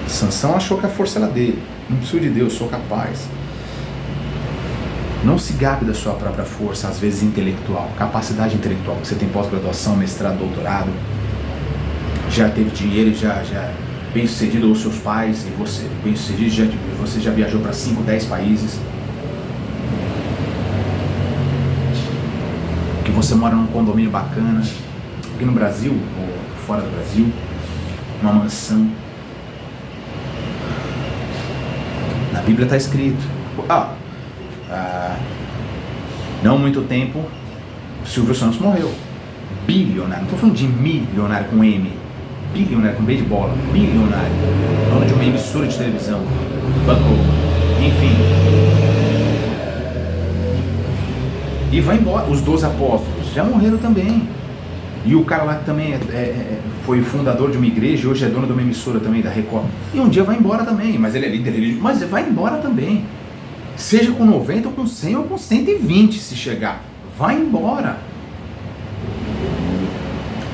Sansão achou que a força era dele. Não preciso de Deus, sou capaz. Não se gabe da sua própria força, às vezes intelectual, capacidade intelectual. Você tem pós-graduação, mestrado, doutorado, já teve dinheiro, já bem sucedido, ou seus pais, e você bem sucedido, você já viajou para 5, 10 países, que você mora num condomínio bacana, aqui no Brasil, ou fora do Brasil, uma mansão. Na Bíblia está escrito, não muito tempo, Silvio Santos morreu, bilionário, não estou falando de milionário com M, bilionário com B de bola, bilionário, dono de uma emissora de televisão, banco, enfim. E vai embora. Os 12 apóstolos já morreram também. E o cara lá que também foi fundador de uma igreja, hoje é dono de uma emissora também da Record. E um dia vai embora também, mas ele é líder religioso, mas vai embora também. Seja com 90 ou com 100 ou com 120 se chegar, vai embora.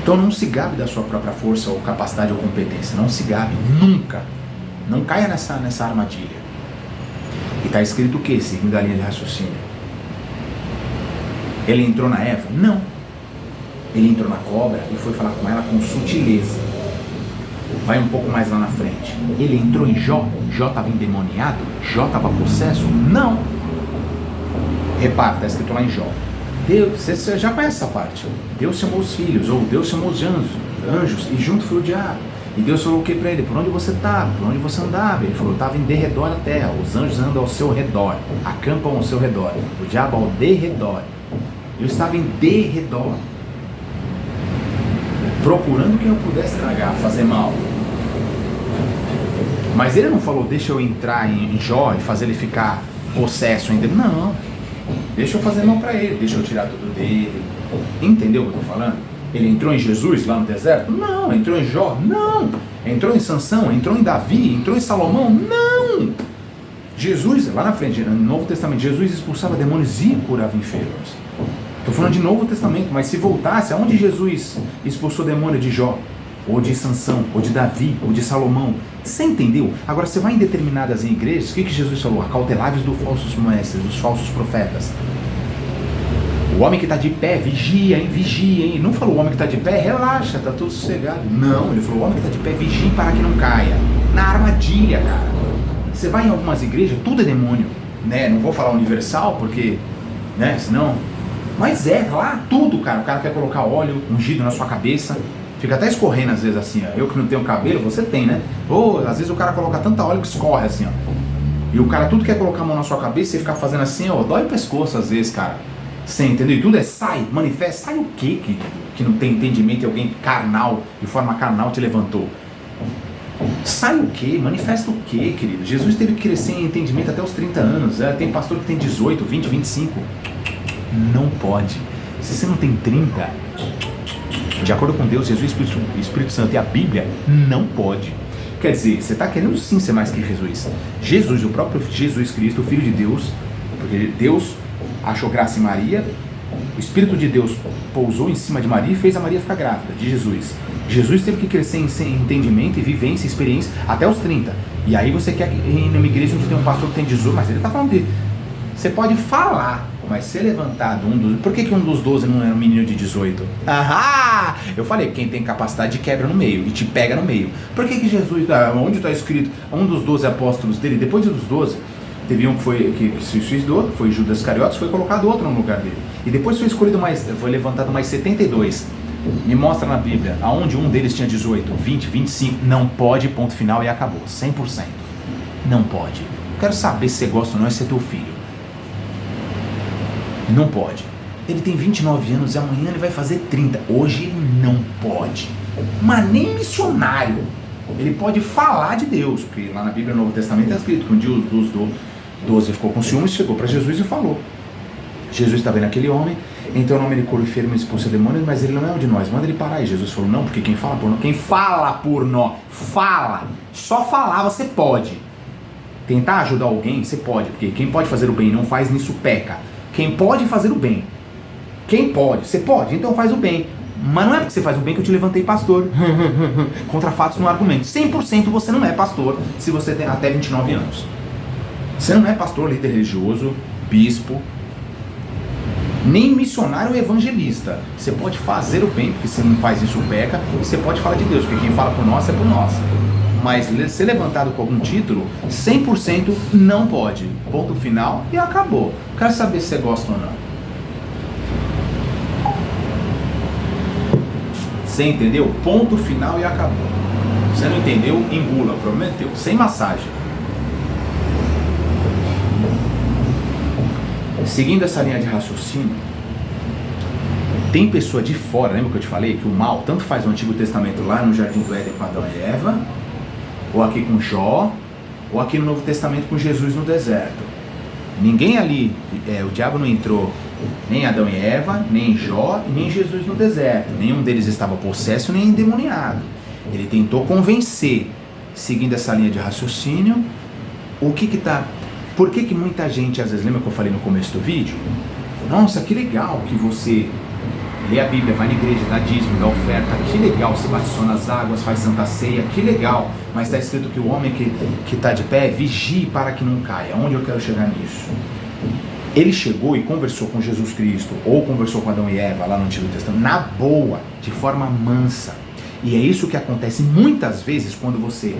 Então não se gabe da sua própria força ou capacidade ou competência, não se gabe, nunca. Não caia nessa armadilha. E está escrito o que, seguindo a linha de raciocínio? Ele entrou na Eva? Não. Ele entrou na cobra e foi falar com ela com sutileza. Vai um pouco mais lá na frente. Ele entrou em Jó? Jó estava endemoniado? Jó estava possesso? Não. Repara, está escrito lá em Jó. Deus, você já conhece essa parte. Deus chamou os filhos, ou Deus chamou os anjos, e junto foi o diabo. E Deus falou o que para ele? Por onde você estava? Por onde você andava? Ele falou, eu estava em derredor da terra. Os anjos andam ao seu redor, acampam ao seu redor. O diabo ao derredor. Eu estava em derredor, procurando quem eu pudesse tragar, fazer mal. Mas ele não falou, deixa eu entrar em Jó e fazer ele ficar possesso ainda. Não, deixa eu fazer mal para ele, deixa eu tirar tudo dele. Entendeu o que eu estou falando? Ele entrou em Jesus lá no deserto? Não. Entrou em Jó? Não. Entrou em Sansão? Entrou em Davi? Entrou em Salomão? Não. Jesus, lá na frente, no Novo Testamento, Jesus expulsava demônios e curava enfermos. Estou falando de Novo Testamento, mas se voltasse, aonde Jesus expulsou demônio de Jó? Ou de Sansão, ou de Davi, ou de Salomão? Você entendeu? Agora você vai em determinadas igrejas, o que Jesus falou? Acautelai-vos dos falsos mestres, dos falsos profetas. O homem que está de pé, vigia, hein? Não falou o homem que está de pé, relaxa, está tudo sossegado. Não, ele falou o homem que está de pé, vigie para que não caia. Na armadilha, cara. Você vai em algumas igrejas, tudo é demônio, né? Não vou falar universal, porque, né, senão... Mas lá tudo, cara. O cara quer colocar óleo ungido na sua cabeça, fica até escorrendo às vezes assim, ó. Eu que não tenho cabelo, você tem, né? Ou às vezes o cara coloca tanta óleo que escorre assim, ó. E o cara tudo quer colocar a mão na sua cabeça e ficar fazendo assim, ó. Dói o pescoço às vezes, cara. Você entendeu? E tudo sai, manifesta. Sai o quê, querido? Que não tem entendimento e alguém carnal, de forma carnal, te levantou. Sai o quê? Manifesta o quê, querido? Jesus teve que crescer em entendimento até os 30 anos. Tem pastor que tem 18, 20, 25. Não pode. Se você não tem 30, de acordo com Deus, Jesus, Espírito Santo e a Bíblia, não pode. Quer dizer, você está querendo sim ser mais que Jesus. Jesus, o próprio Jesus Cristo, o Filho de Deus, porque Deus achou graça em Maria, o Espírito de Deus pousou em cima de Maria e fez a Maria ficar grávida, de Jesus. Jesus teve que crescer em entendimento e vivência e experiência até os 30. E aí você quer ir numa igreja onde tem um pastor que tem 18, mas ele está falando de... Você pode falar, mas ser levantado um dos... Por que um dos 12 não é um menino de 18? Ahá! Eu falei, quem tem capacidade quebra no meio e te pega no meio. Por que Jesus... onde está escrito? Um dos 12 apóstolos dele, depois dos 12, teve um que se suicidou, foi Judas Iscariotes, foi colocado outro no lugar dele. E depois foi escolhido foi levantado mais 72. Me mostra na Bíblia, aonde um deles tinha 18, 20, 25, não pode, ponto final e acabou, 100%. Não pode. Quero saber se você gosta ou não, esse é teu filho. Não pode. Ele tem 29 anos e amanhã ele vai fazer 30. Hoje ele não pode. Mas nem missionário. Ele pode falar de Deus, porque lá na Bíblia, no Novo Testamento, está escrito que um dia os 12 ficou com ciúmes, chegou para Jesus e falou. Jesus está vendo aquele homem, então o nome ele cura o enfermo e expulsa demônios, mas ele não é um de nós, manda ele parar. E Jesus falou, não, porque quem fala por nós, fala, só falar você pode. Tentar ajudar alguém, você pode, porque quem pode fazer o bem e não faz, nisso peca. Quem pode fazer o bem, quem pode, você pode, então faz o bem. Mas não é porque você faz o bem que eu te levantei pastor. Contra fatos no argumento. 100% você não é pastor se você tem até 29 anos. Você não é pastor, líder religioso, bispo, nem missionário ou evangelista. Você pode fazer o bem, porque você não faz isso peca, e você pode falar de Deus, porque quem fala por nós é por nós. Mas ser levantado com algum título, 100% não pode. Ponto final e acabou. Quero saber se você gosta ou não. Você entendeu? Ponto final e acabou. Você não entendeu? Engula, prometeu. Sem massagem. Seguindo essa linha de raciocínio, tem pessoa de fora, lembra que eu te falei que o mal tanto faz no Antigo Testamento lá no Jardim do Éden com Adão e Eva, ou aqui com Jó, ou aqui no Novo Testamento com Jesus no deserto. Ninguém ali, o diabo não entrou nem Adão e Eva, nem Jó, nem Jesus no deserto. Nenhum deles estava possesso nem endemoniado. Ele tentou convencer, seguindo essa linha de raciocínio, por que muita gente, às vezes, lembra que eu falei no começo do vídeo? Nossa, que legal que você lê a Bíblia, vai na igreja, dá dízimo, dá oferta, que legal, se batizou nas águas, faz santa ceia, que legal, mas está escrito que o homem que está de pé, vigie para que não caia. Onde eu quero chegar nisso? Ele chegou e conversou com Jesus Cristo, ou conversou com Adão e Eva lá no Antigo Testamento, na boa, de forma mansa. E é isso que acontece muitas vezes quando você,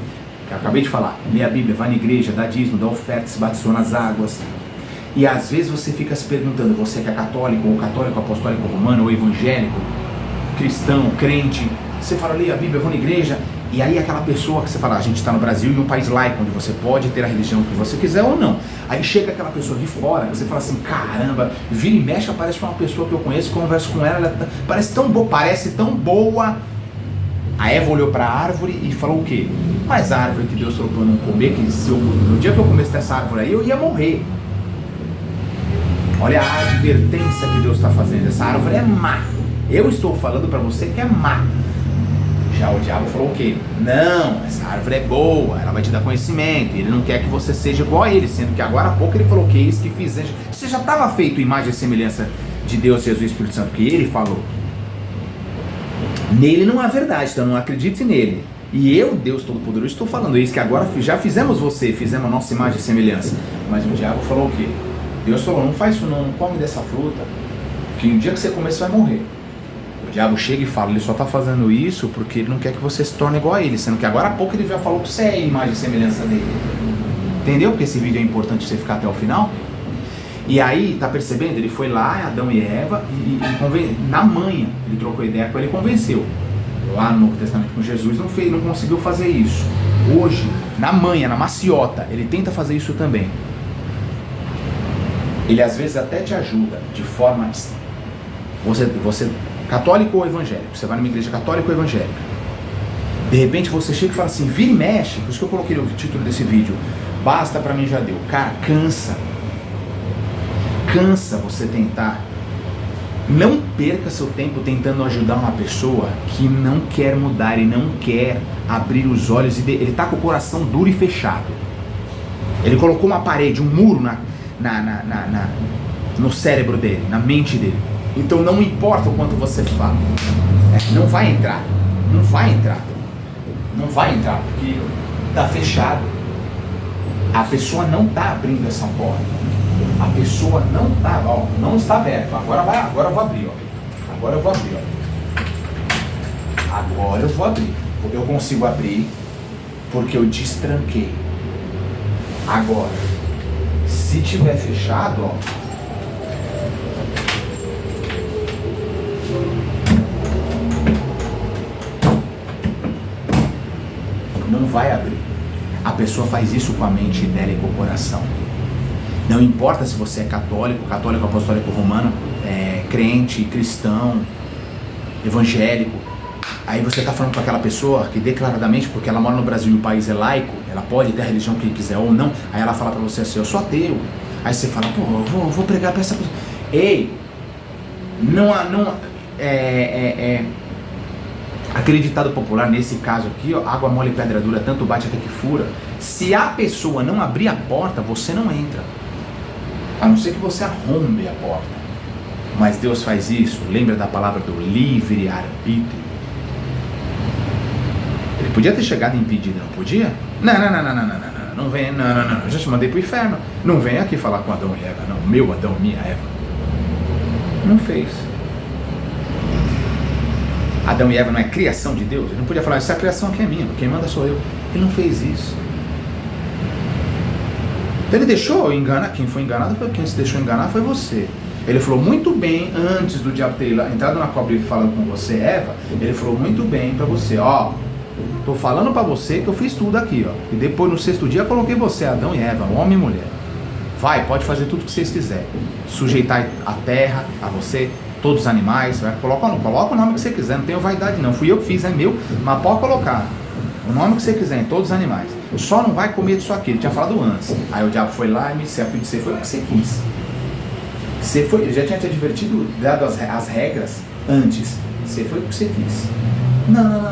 que eu acabei de falar, lê a Bíblia, vai na igreja, dá dízimo, dá oferta, se batizou nas águas. E às vezes você fica se perguntando, você que é católico, ou católico apostólico romano, ou evangélico, cristão, crente, você fala, lê a Bíblia, vou na igreja, e aí aquela pessoa que você fala, a gente está no Brasil, em um país laico, onde você pode ter a religião que você quiser ou não. Aí chega aquela pessoa de fora, que você fala assim, caramba, vira e mexe, aparece uma pessoa que eu conheço, converso com ela parece tão boa. A Eva olhou para a árvore e falou o quê? Mas a árvore que Deus falou para eu não comer, que no dia que eu comesse dessa árvore aí, eu ia morrer. Olha a advertência que Deus está fazendo, essa árvore é má. Eu estou falando para você que é má. Já o diabo falou o quê? Não, essa árvore é boa, ela vai te dar conhecimento, ele não quer que você seja igual a ele, sendo que agora há pouco ele falou que isso que fizeste. Você já estava feito imagem e semelhança de Deus, Jesus e Espírito Santo, que ele falou. Nele não há verdade, então não acredite nele. E eu, Deus Todo-Poderoso, estou falando isso, que agora já fizemos fizemos a nossa imagem e semelhança. Mas o diabo falou o quê? Deus falou, não faz isso não come dessa fruta, que no dia que você comer você vai morrer. O diabo chega e fala, ele só está fazendo isso porque ele não quer que você se torne igual a ele, sendo que agora há pouco ele já falou que você é a imagem e semelhança dele. Entendeu? Porque esse vídeo é importante você ficar até o final. E aí, tá percebendo? Ele foi lá, Adão e Eva, na manhã, ele trocou ideia com ele e convenceu. Lá no Novo Testamento com Jesus não conseguiu fazer isso. Hoje, na manhã, na maciota, ele tenta fazer isso também. Ele às vezes até te ajuda de forma... Você católico ou evangélico, você vai numa igreja católica ou evangélica. De repente você chega e fala assim, vira e mexe, por isso que eu coloquei o título desse vídeo, basta pra mim já deu. Cara, cansa você tentar. Não perca seu tempo tentando ajudar uma pessoa que não quer mudar e não quer abrir os olhos. Ele tá com o coração duro e fechado. Ele colocou uma parede, um muro no cérebro dele, na mente dele. Então não importa o quanto você fala, não vai entrar, porque tá fechado. A pessoa não está abrindo essa porta. A pessoa não está, ó, não está aberta. Agora eu vou abrir, ó. Agora eu vou abrir, ó. Agora eu vou abrir. Eu consigo abrir porque eu destranquei. Agora, se tiver fechado, ó, não vai abrir. A pessoa faz isso com a mente dela e com o coração. Não importa se você é católico, católico apostólico romano, crente, cristão, evangélico. Aí você está falando com aquela pessoa que declaradamente, porque ela mora no Brasil e o país é laico, ela pode ter a religião que quiser ou não, aí ela fala para você assim, eu sou ateu. Aí você fala, pô, eu vou pregar para essa pessoa. Ei, aquele ditado popular, nesse caso aqui, ó, água mole e pedra dura, tanto bate até que fura. Se a pessoa não abrir a porta, você não entra. A não ser que você arrombe a porta. Mas Deus faz isso, lembra da palavra do livre-arbítrio. Ele podia ter chegado e impedido, não podia? Não vem, não, eu já te mandei pro inferno. Não vem aqui falar com Adão e Eva, não, meu Adão, minha Eva. Não fez. Adão e Eva não é criação de Deus? Ele não podia falar, essa criação aqui é minha, quem manda sou eu. Ele não fez isso. Então ele deixou enganar, quem foi enganado foi quem se deixou enganar foi você. Ele falou muito bem, antes do diabo ter entrado na cobra e falando com você, Eva, ele falou muito bem pra você, ó, tô falando pra você que eu fiz tudo aqui, ó, e depois no sexto dia eu coloquei você, Adão e Eva, homem e mulher. Vai, pode fazer tudo o que vocês quiserem. Sujeitar a terra, a você, todos os animais, coloca o nome que você quiser, não tenho vaidade não, fui eu que fiz, é meu, mas pode colocar o nome que você quiser em todos os animais, só não vai comer disso aqui, ele tinha falado antes. Aí o diabo foi lá e me disse, você foi o que você quis, ele já tinha te advertido, dado as regras antes, você foi o que você quis. Não,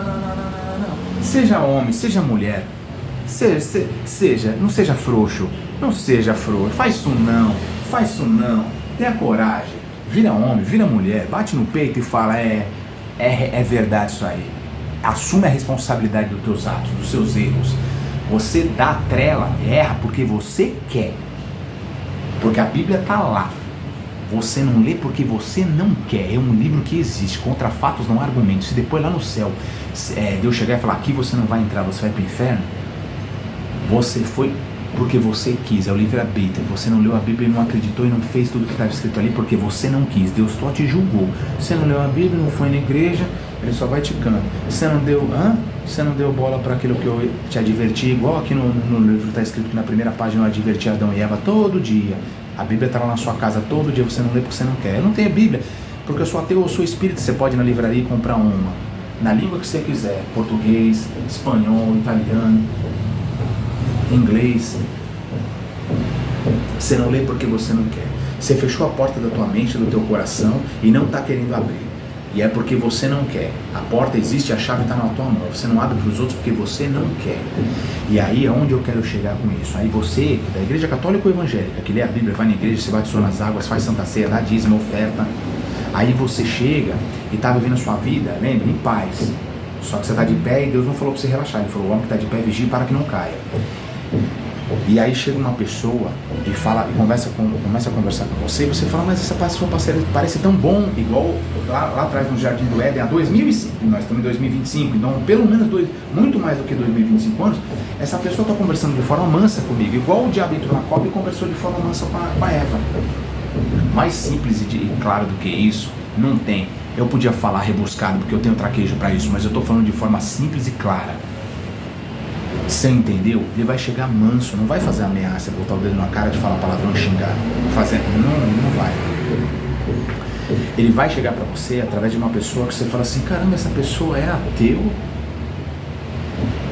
seja homem, seja mulher, não seja frouxo, faz isso não, tenha coragem. Vira homem, vira mulher, bate no peito e fala, é verdade isso aí. Assume a responsabilidade dos teus atos, dos seus erros. Você dá trela, erra porque você quer. Porque a Bíblia está lá. Você não lê porque você não quer. É um livro que existe. Contra fatos não há argumentos. Se depois lá no céu Deus chegar e falar, aqui você não vai entrar, você vai para o inferno. Você foi porque você quis, é o livre-arbítrio. Você não leu a Bíblia e não acreditou e não fez tudo que estava escrito ali porque você não quis. Deus só te julgou. Você não leu a Bíblia, não foi na igreja, ele só vai te cantando. Você não deu bola para aquilo que eu te adverti, igual aqui no livro está escrito que na primeira página eu adverti Adão e Eva todo dia. A Bíblia está lá na sua casa todo dia, você não lê porque você não quer. Eu não tenho Bíblia, porque eu sou ateu, eu sou espírita. Você pode ir na livraria e comprar uma, na língua que você quiser, português, espanhol, italiano, inglês. Você não lê porque você não quer. Você fechou a porta da tua mente, do teu coração e não está querendo abrir. E é porque você não quer. A porta existe, a chave está na tua mão. Você não abre para os outros porque você não quer. E aí é onde eu quero chegar com isso. Aí você, da igreja católica ou evangélica, que lê a Bíblia, vai na igreja, se batizou nas águas, faz santa ceia, dá dízimo, oferta. Aí você chega e está vivendo a sua vida, lembra, em paz. Só que você está de pé e Deus não falou para você relaxar. Ele falou, o homem que está de pé vigia para que não caia. E aí chega uma pessoa e fala, e começa a conversar com você, e você fala, mas essa pessoa parece tão bom, igual lá atrás no Jardim do Éden, há 2005, nós estamos em 2025, então pelo menos muito mais do que 2025 anos, essa pessoa está conversando de forma mansa comigo, igual o diabo entrou na cobra e conversou de forma mansa com a Eva. Mais simples e claro do que isso, não tem. Eu podia falar rebuscado, porque eu tenho traquejo para isso, mas eu estou falando de forma simples e clara. Você entendeu? Ele vai chegar manso, não vai fazer ameaça, botar o dedo na cara de falar palavrão e xingar. Não vai. Ele vai chegar pra você através de uma pessoa que você fala assim, caramba, essa pessoa é ateu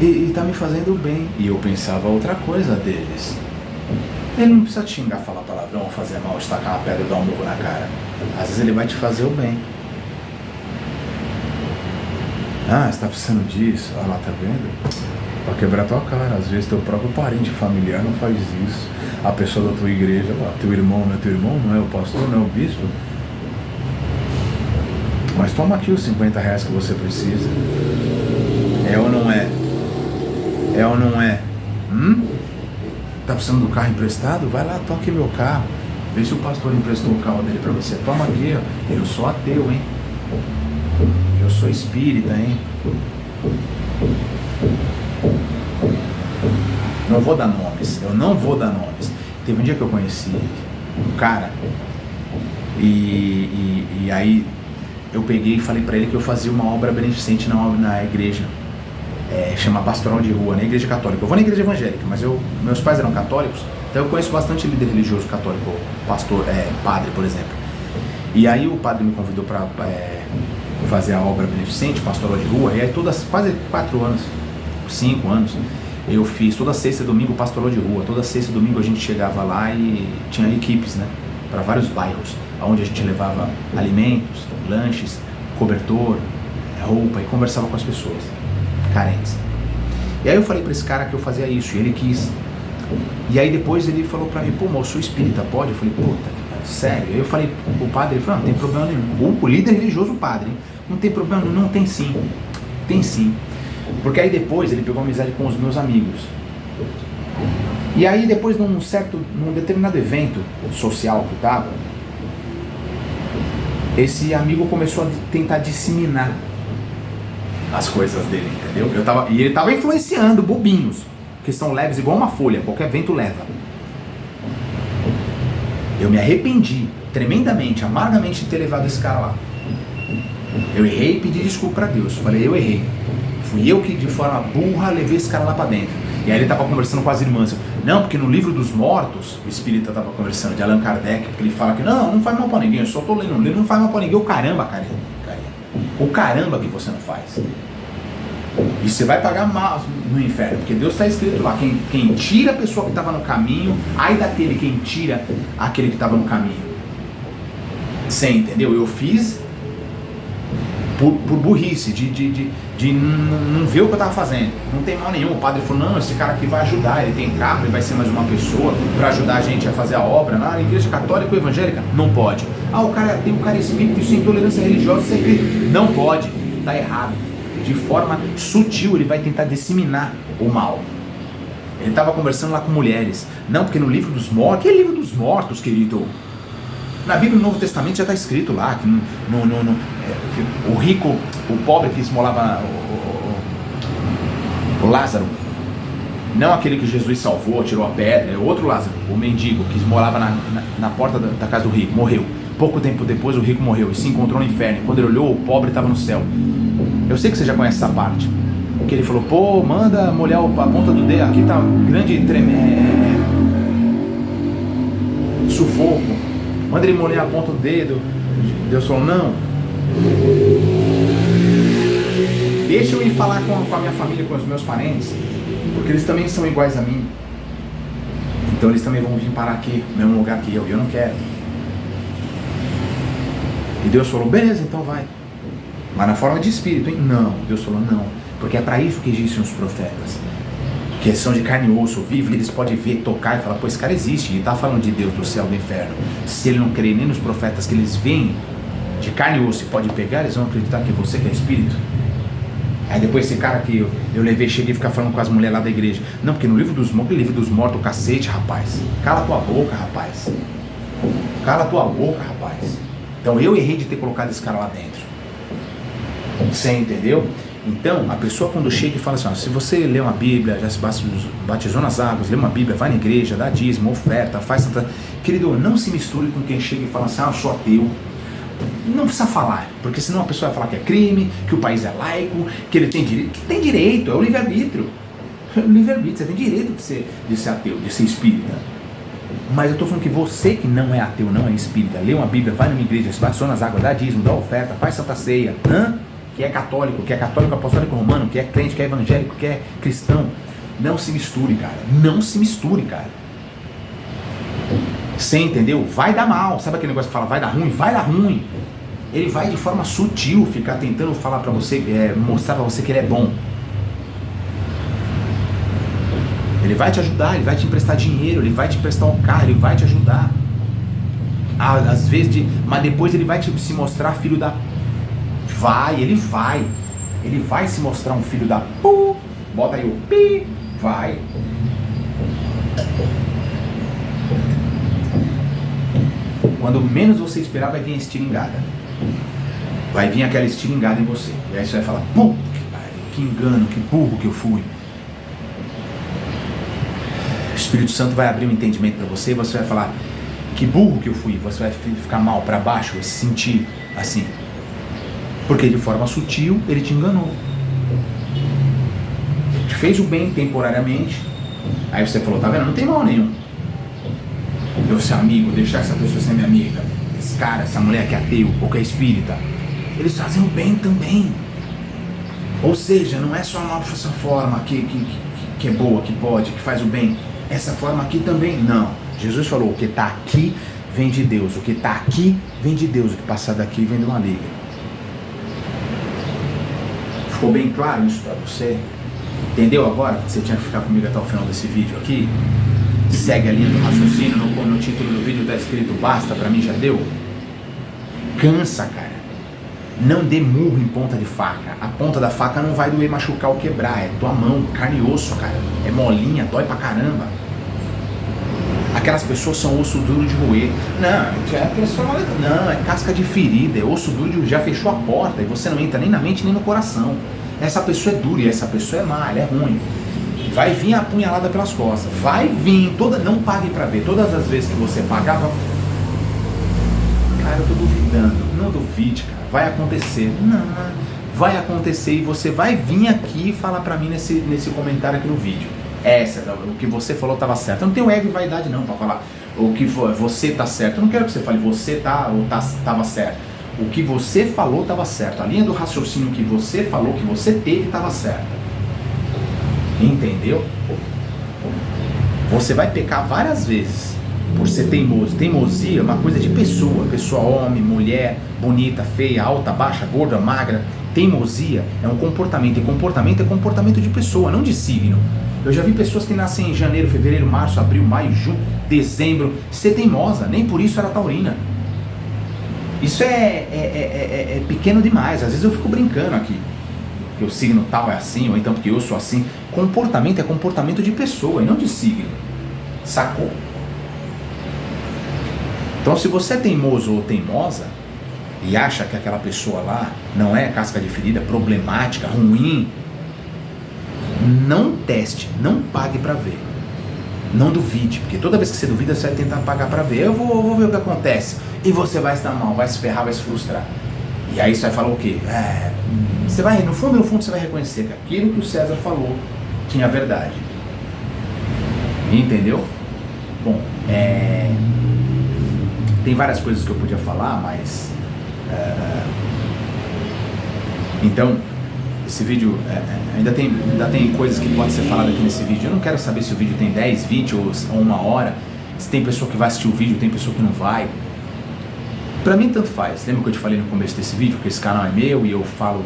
e tá me fazendo bem. E eu pensava outra coisa deles. Ele não precisa te xingar, falar palavrão, fazer mal, estacar uma pedra e dar um murro na cara. Às vezes ele vai te fazer o bem. Você tá precisando disso? Olha lá, tá vendo? Pra quebrar tua cara, às vezes teu próprio parente familiar não faz isso. A pessoa da tua igreja, lá, teu irmão não é teu irmão, não é o pastor, não é o bispo. Mas toma aqui os 50 reais que você precisa. É ou não é? É ou não é? tá precisando do carro emprestado? Vai lá, toque meu carro. Vê se o pastor emprestou o carro dele para você. Toma aqui, ó. Eu sou ateu, hein? Eu sou espírita, hein? Não vou dar nomes. Eu não vou dar nomes. Teve um dia que eu conheci um cara e aí eu peguei e falei para ele que eu fazia uma obra beneficente na igreja. Chama Pastoral de Rua, na igreja católica. Eu vou na igreja evangélica, mas meus pais eram católicos, então eu conheço bastante líder religioso católico, pastor, padre, por exemplo. E aí o padre me convidou para fazer a obra beneficente, Pastoral de Rua, e aí quase 4 anos, 5 anos, eu fiz toda sexta e domingo Pastoral de Rua. Toda sexta e domingo a gente chegava lá e tinha equipes, né, para vários bairros, onde a gente levava alimentos, lanches, cobertor, roupa, e conversava com as pessoas carentes. E aí eu falei pra esse cara que eu fazia isso, e ele quis. E aí depois ele falou pra mim, pô, mas eu sou espírita, pode? Eu falei, puta, sério? Aí eu falei pro padre, ele falou, não tem problema nenhum. O líder religioso, o padre, hein? Não tem problema nenhum. Não, tem sim. Tem sim. Porque aí depois ele pegou amizade com os meus amigos. E aí depois num determinado evento social que tava, esse amigo começou a tentar disseminar as coisas dele, entendeu? E ele tava influenciando bobinhos, que são leves igual uma folha, qualquer vento leva. Eu me arrependi tremendamente, amargamente de ter levado esse cara lá. Eu errei e pedi desculpa pra Deus. Falei, eu errei. Fui eu que de forma burra levei esse cara lá pra dentro. E aí ele tava conversando com as irmãs. Não, porque no livro dos mortos, o espírita tava conversando, de Allan Kardec, porque ele fala que não faz mal pra ninguém, eu só tô lendo um livro, não faz mal pra ninguém. O caramba, cara. O caramba que você não faz. E você vai pagar mal no inferno, porque Deus está escrito lá, quem tira a pessoa que estava no caminho, ai daquele quem tira aquele que estava no caminho. Você entendeu? Eu fiz por burrice, de não ver o que eu estava fazendo. Não tem mal nenhum. O padre falou, não, esse cara aqui vai ajudar, ele tem carro, ele vai ser mais uma pessoa para ajudar a gente a fazer a obra. Na igreja católica ou evangélica, não pode. Ah, o cara tem um cara espírita, isso é intolerância religiosa, isso é crime. Não pode, tá errado. De forma sutil ele vai tentar disseminar o mal. Ele estava conversando lá com mulheres. Não, porque no livro dos mortos... Que é livro dos mortos, querido? Na Bíblia, no Novo Testamento já está escrito lá que o rico, o pobre que esmolava o Lázaro, não aquele que Jesus salvou, tirou a pedra, é outro Lázaro, o mendigo que esmolava na porta da casa do rico, morreu. Pouco tempo depois o rico morreu e se encontrou no inferno. Quando ele olhou, o pobre estava no céu. Eu sei que você já conhece essa parte. Que ele falou, pô, manda molhar a ponta do dedo, aqui tá um grande sufoco. Manda ele molhar a ponta do dedo. Deus falou, não. Deixa eu ir falar com a minha família, com os meus parentes, porque eles também são iguais a mim. Então eles também vão vir parar aqui, no mesmo lugar que eu, e eu não quero. E Deus falou, beleza, então vai. Mas na forma de espírito, hein? Não, Deus falou, não. Porque é para isso que existem os profetas. Que são de carne e osso, vivo, eles podem ver, tocar e falar, pô, esse cara existe, e tá falando de Deus, do céu, do inferno. Se ele não crê nem nos profetas que eles veem de carne e osso e pode pegar, eles vão acreditar que você que é espírito. Aí depois esse cara que eu levei, cheguei a ficar falando com as mulheres lá da igreja. Não, porque no livro dos mortos, o cacete, rapaz. Cala tua boca, rapaz. Cala tua boca, rapaz. Então eu errei de ter colocado esse cara lá dentro. Você entendeu? Então, a pessoa quando chega e fala assim, ó, se você lê uma Bíblia, já se batizou nas águas, lê uma Bíblia, vai na igreja, dá dízimo, oferta, faz tanta... Querido, não se misture com quem chega e fala assim, eu sou ateu. Não precisa falar, porque senão a pessoa vai falar que é crime, que o país é laico, que ele tem direito. Tem direito, é o livre-arbítrio. É o livre-arbítrio, você tem direito de ser ateu, de ser espírita. Mas eu estou falando que você que não é ateu, não é espírita, lê uma Bíblia, vai numa igreja, se batizou nas águas, dá dízimo, dá oferta, faz santa ceia, que é católico apostólico romano, que é crente, que é evangélico, que é cristão, não se misture, cara. Não se misture, cara. Você entendeu? Vai dar mal. Sabe aquele negócio que fala vai dar ruim? Vai dar ruim. Ele vai de forma sutil ficar tentando falar pra você, mostrar pra você que ele é bom. Ele vai te ajudar, ele vai te emprestar dinheiro, ele vai te emprestar um carro, ele vai te ajudar. Às vezes, mas depois ele vai se mostrar filho da... Ele vai se mostrar um filho da... Bota aí o pi, vai. Quando menos você esperar, vai vir a estilingada. Vai vir aquela estilingada em você. E aí você vai falar, pum, que engano, que burro que eu fui. O Espírito Santo vai abrir um entendimento para você e você vai falar, que burro que eu fui. Você vai ficar mal para baixo, vai se sentir assim. Porque de forma sutil ele te enganou. Te fez o bem temporariamente. Aí você falou, tá vendo? Não tem mal nenhum. Eu ser amigo, deixar essa pessoa ser minha amiga. Esse cara, essa mulher que é ateu ou que é espírita. Eles fazem o bem também. Ou seja, não é só a nossa forma que é boa, que pode, que faz o bem. Essa forma aqui também, não. Jesus falou, o que está aqui vem de Deus. O que está aqui vem de Deus. O que passa daqui vem do maligno. Ficou bem claro isso para você? Entendeu agora que você tinha que ficar comigo até o final desse vídeo aqui? Segue a linha do raciocínio, no título do vídeo está escrito, basta, pra mim já deu. Cansa, cara. Não dê murro em ponta de faca. A ponta da faca não vai doer, machucar ou quebrar. É tua mão, carne e osso, cara. É molinha, dói pra caramba. Aquelas pessoas são osso duro de roer. Não, é casca de ferida, é osso duro de... Já fechou a porta e você não entra nem na mente nem no coração. Essa pessoa é dura e essa pessoa é má, ela é ruim. Vai vir a punhalada pelas costas. Vai vir, não pague pra ver. Todas as vezes que você pagava... Cara, eu tô duvidando. Não duvide, cara. Vai acontecer. Não, vai acontecer e você vai vir aqui e falar pra mim nesse comentário aqui no vídeo. O que você falou estava certo. Eu não tenho ego e vaidade não pra falar o que você tá certo. Eu não quero que você fale você tá ou tava certo. O que você falou estava certo. A linha do raciocínio que você falou, que você teve, estava certa. Entendeu? Você vai pecar várias vezes por ser teimoso. Teimosia é uma coisa de pessoa. Pessoa, homem, mulher, bonita, feia, alta, baixa, gorda, magra. Teimosia é um comportamento. E comportamento é comportamento de pessoa, não de signo. Eu já vi pessoas que nascem em janeiro, fevereiro, março, abril, maio, junho, dezembro. Ser teimosa, nem por isso era taurina. Isso é pequeno demais. Às vezes eu fico brincando aqui. Que o signo tal é assim, ou então porque eu sou assim. Comportamento é comportamento de pessoa e não de signo. Sacou? Então se você é teimoso ou teimosa e acha que aquela pessoa lá não é casca de ferida, problemática, ruim, não teste, não pague pra ver. Não duvide, porque toda vez que você duvida você vai tentar pagar pra ver. Eu vou ver o que acontece. E você vai estar mal, vai se ferrar, vai se frustrar. E aí você vai falar o quê? Você vai, no fundo você vai reconhecer que aquilo que o César falou tinha verdade. Entendeu? Bom, tem várias coisas que eu podia falar, mas... Então, esse vídeo, ainda tem coisas que podem ser faladas aqui nesse vídeo. Eu não quero saber se o vídeo tem 10, 20 ou 1 hora. Se tem pessoa que vai assistir o vídeo, tem pessoa que não vai. Pra mim tanto faz. Lembra que eu te falei no começo desse vídeo que esse canal é meu e eu falo,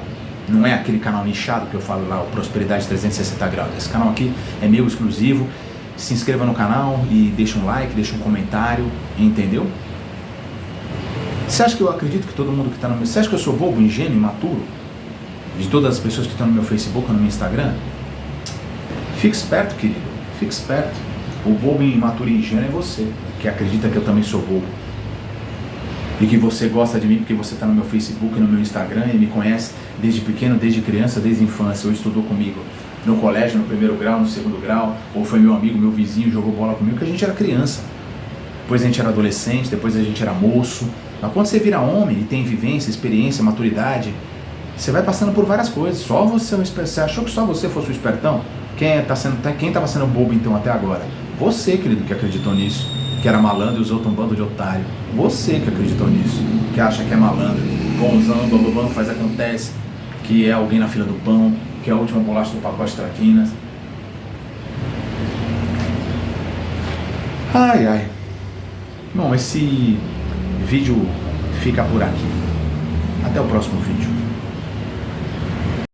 não é aquele canal nichado que eu falo lá, o Prosperidade 360 Graus. Esse canal aqui é meu, exclusivo. Se inscreva no canal e deixa um like, deixa um comentário, entendeu? Você acha que eu acredito que todo mundo que está no meu... Você acha que eu sou bobo, ingênuo, imaturo? De todas as pessoas que estão no meu Facebook ou no meu Instagram? Fique esperto, querido. Fique esperto. O bobo, imaturo e ingênuo é você, que acredita que eu também sou bobo. E que você gosta de mim porque você está no meu Facebook, no meu Instagram e me conhece desde pequeno, desde criança, desde a infância, ou estudou comigo no colégio, no 1º grau, no 2º grau, ou foi meu amigo, meu vizinho, jogou bola comigo, que a gente era criança. Depois a gente era adolescente, depois a gente era moço. Mas quando você vira homem e tem vivência, experiência, maturidade, você vai passando por várias coisas. Só você achou que só você fosse o espertão? Quem estava sendo bobo então até agora? Você, querido, que acreditou nisso, que era malandro e usou um bando de otário. Você que acreditou nisso, que acha que é malandro, bonzão, bababão, faz acontece, que é alguém na fila do pão, que é a última bolacha do pacote de traquinas. Ai, ai. Bom, esse vídeo fica por aqui. Até o próximo vídeo.